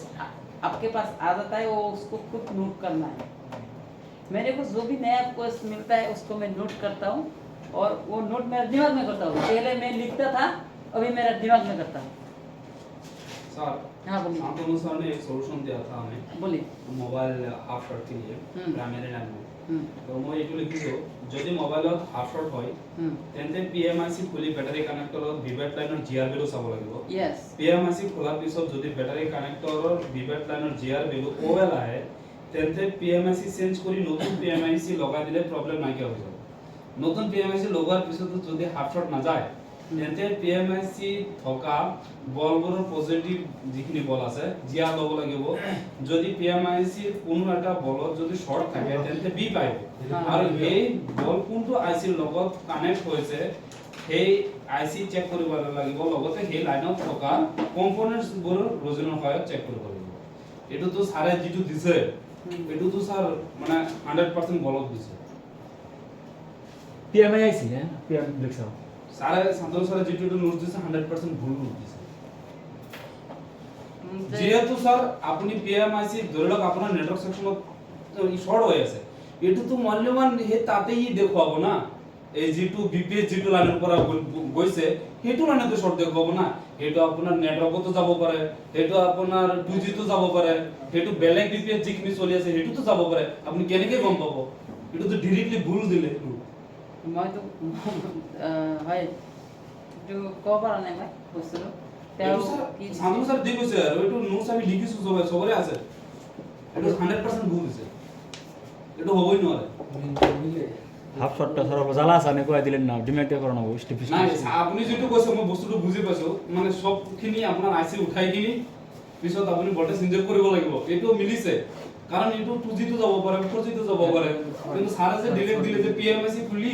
आपके पास आ जाता है वो उसको खुद नोट करना है मेरे को जो भी नया कोर्स मिलता है उसको मैं नोट करता हूँ और वो नोट मेरे दिमाग में करता हूँ पहले मैं लिखता था अभी मेरा दिमाग में करता हूँ सर हाँ बोलिए शांतनु सर ने एक सॉल्यूशन दिया था हमें बोलिए मोबाइल हाफ शॉट के लिए प्राइमरी लाइन में तो मैं ये लिखिছো যদি মোবাইলত হাফ শট হয় তেন্তে পিএমআইসি খুলি ব্যাটারি কানেক্টৰৰ ভিভেট লাইনৰ জিআৰ ভ্যালু চাব লাগিব यस পিএমআইসি খোলাৰ পিছত যদি ব্যাটারি কানেক্টৰৰ ভিভেট লাইনৰ জিআৰ ভ্যালু ওএল আহে তেন্তে পিএমআইসি চেঞ্জ কৰি নতুন পিএমআইসি লগাই দিলে প্ৰবলেম নাইকিয়া হৈ যাব নতুন পিএমআইসি লগোৱাৰ পিছত যদি হাফ শট না যায় তেন্তে পিএমআইসি থকা বলবোৰৰ পজিটিভ যিখিনি বল আছে জিয়া লব লাগিব যদি পিএমআইসি কোনো এটা বলত যদি শৰ্ট থাকে তেন্তে বি পাইব আৰু এই বল কোনটো আইসি লগত কানেক্ট হৈছে সেই আইসি চেক কৰিব লাগিব লগতে সেই লাইনত থকা কম্পোনেন্টছ বোৰৰ ৰোজনৰ সহায়ত চেক কৰিব লাগিব এটো তো সারে যেটো দিছে এটো তো স্যার মানে 100% বলত দিছে পিএমআই আইছি হ্যাঁ পিএম লিখছো सारे Shantanu sir Jeethu note this 100% भूल नोट दिस যেহেতু স্যার আপনি পিএমআইসি ধরলক আপনার নেটওয়ার্ক সেকশনত শর্ট হয়ে আছে এটু তো মূল্যবান হে তাতেই দেখাবো না এই যেটু বিপিএস যেটু লাইনের পর গইছে হেটু লাইনে তো শর্ট দেখাবো না হেটু আপনার নেটওয়ার্কও তো যাব পারে হেটু আপনার 2G তো যাব পারে হেটু বেলেগ বিপিএস যেখিনি চলি আছে হেটু তো যাব পারে আপনি কেনেকে গম পাবো এটু তো ডাইরেক্টলি ভুল দিলে মই তো হয় একটু কভার নাই ভাই বুঝছো তেও কি শান্তনু স্যার দেখুছে আর ওইটু নোটস আমি লিখিছো সবরে আছে এটা 100% ভুল দিছে এটা হবই না হাফ শটটা সরব জ্বালা আছে কই দিলেন না ডিমেটে করো না স্টিপ না আপনি যেটু কইছে মই বস্তুটো বুজি পাইছো মানে সবখিনি আপনার আইসি উঠাই কিনি পিছত আপনি ভোল্টেজ চেঞ্জ কৰিব লাগিব এটো মিলিছে কারণ এটো 2G তো যাব পারে 4G তো যাব পারে কিন্তু সারা যে ডিরেক্ট দিলে যে পিএমআইসি খুলি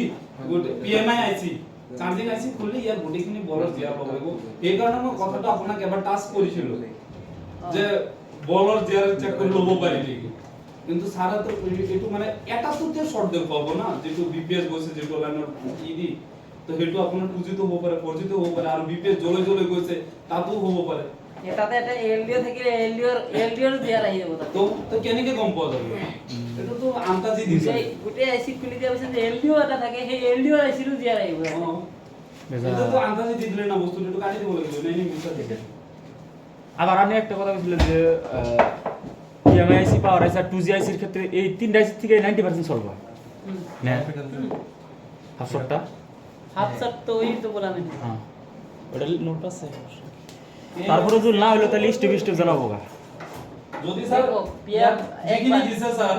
পিএমআই আইসি চার্জিং আইসি খুললে ইয়ার বডিখিনি বলর জিয়া পাবো এই কারণে মই কথাটা আপনাকে এবার টাস্ক করিছিল যে বলর জিয়া চেক করে লব পারি নাকি কিন্তু সারা তো এটো মানে এটা তো তে শর্ট দেব পাবো না যেটো বিপিএস গইছে যেটো লাইনের ইডি তো হেতু আপনার 2G তো হবো পারে 4G তো হবো পারে আর বিপিএস জলে জলে গইছে তা তো হবো পারে এটাতে একটা এলডিও থেকে এলডিওর জিয়া রাই দেব তো তো কেনেকে কম পাওয়া যাবে এটা তো আন্তাজি দিছে গুটে আইসি খুলি দিয়া বসে যে এলডিও এটা থাকে সেই এলডিও আইসি রু জিয়া রাইব এটা তো আন্তাজি দিলে না বস্তুটা একটু কাটি দিব লাগবে নাই নি মিছা দিছে আবার আমি একটা কথা বলছিলাম যে পিএমআই আইসি পাওয়ার আইসি আর 2G আইসির ক্ষেত্রে এই তিনটা আইসি থেকে 90% সলভ হয় না হাফ শটটা হাফ শট তো ওই তো বলা আমি হ্যাঁ ওটা নোট আছে তারপরে যদি না হলো তাহলে স্টেপ স্টেপ জানাবো ज्योति सर देखो, PM एक नहीं बात- जिससे सर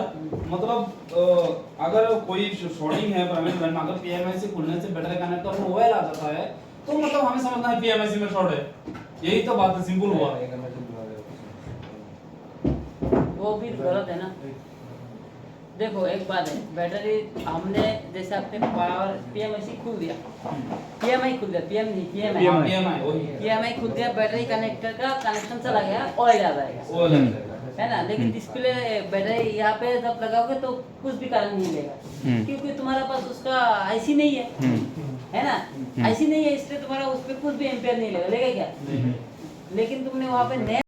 मतलब अगर कोई शॉर्टिंग है प्राइमरी लाइन में, अगर पीएमआईसी खुलने से बैटरी कनेक्टर में मोबाइल आ जाता है तो मतलब हमें समझना है पीएमआईसी में शॉर्ट है, यही तो बात है, सिंपल हुआ। वो भी गलत है ना। देखो एक बात है, बैटरी हमने जैसे अपने पावर पीएमआईसी खुल दिया, पीएमआई खुल दिया, पीएम नहीं पीएमआई, PMI पीएमआई वही पीएमआई खुल दिया, बैटरी कनेक्टर का कनेक्शन चला गया, ऑयल आ जाएगा, वो अलग है। है ना। लेकिन डिस्प्ले बैटरी यहाँ पे जब लगाओगे तो कुछ भी कारण नहीं लेगा, क्योंकि तुम्हारा पास उसका आईसी नहीं है, है ना। आईसी नहीं है, इसलिए तुम्हारा उस पर कुछ भी एम्पेयर नहीं लेगा, लेगा क्या। लेकिन तुमने वहाँ पे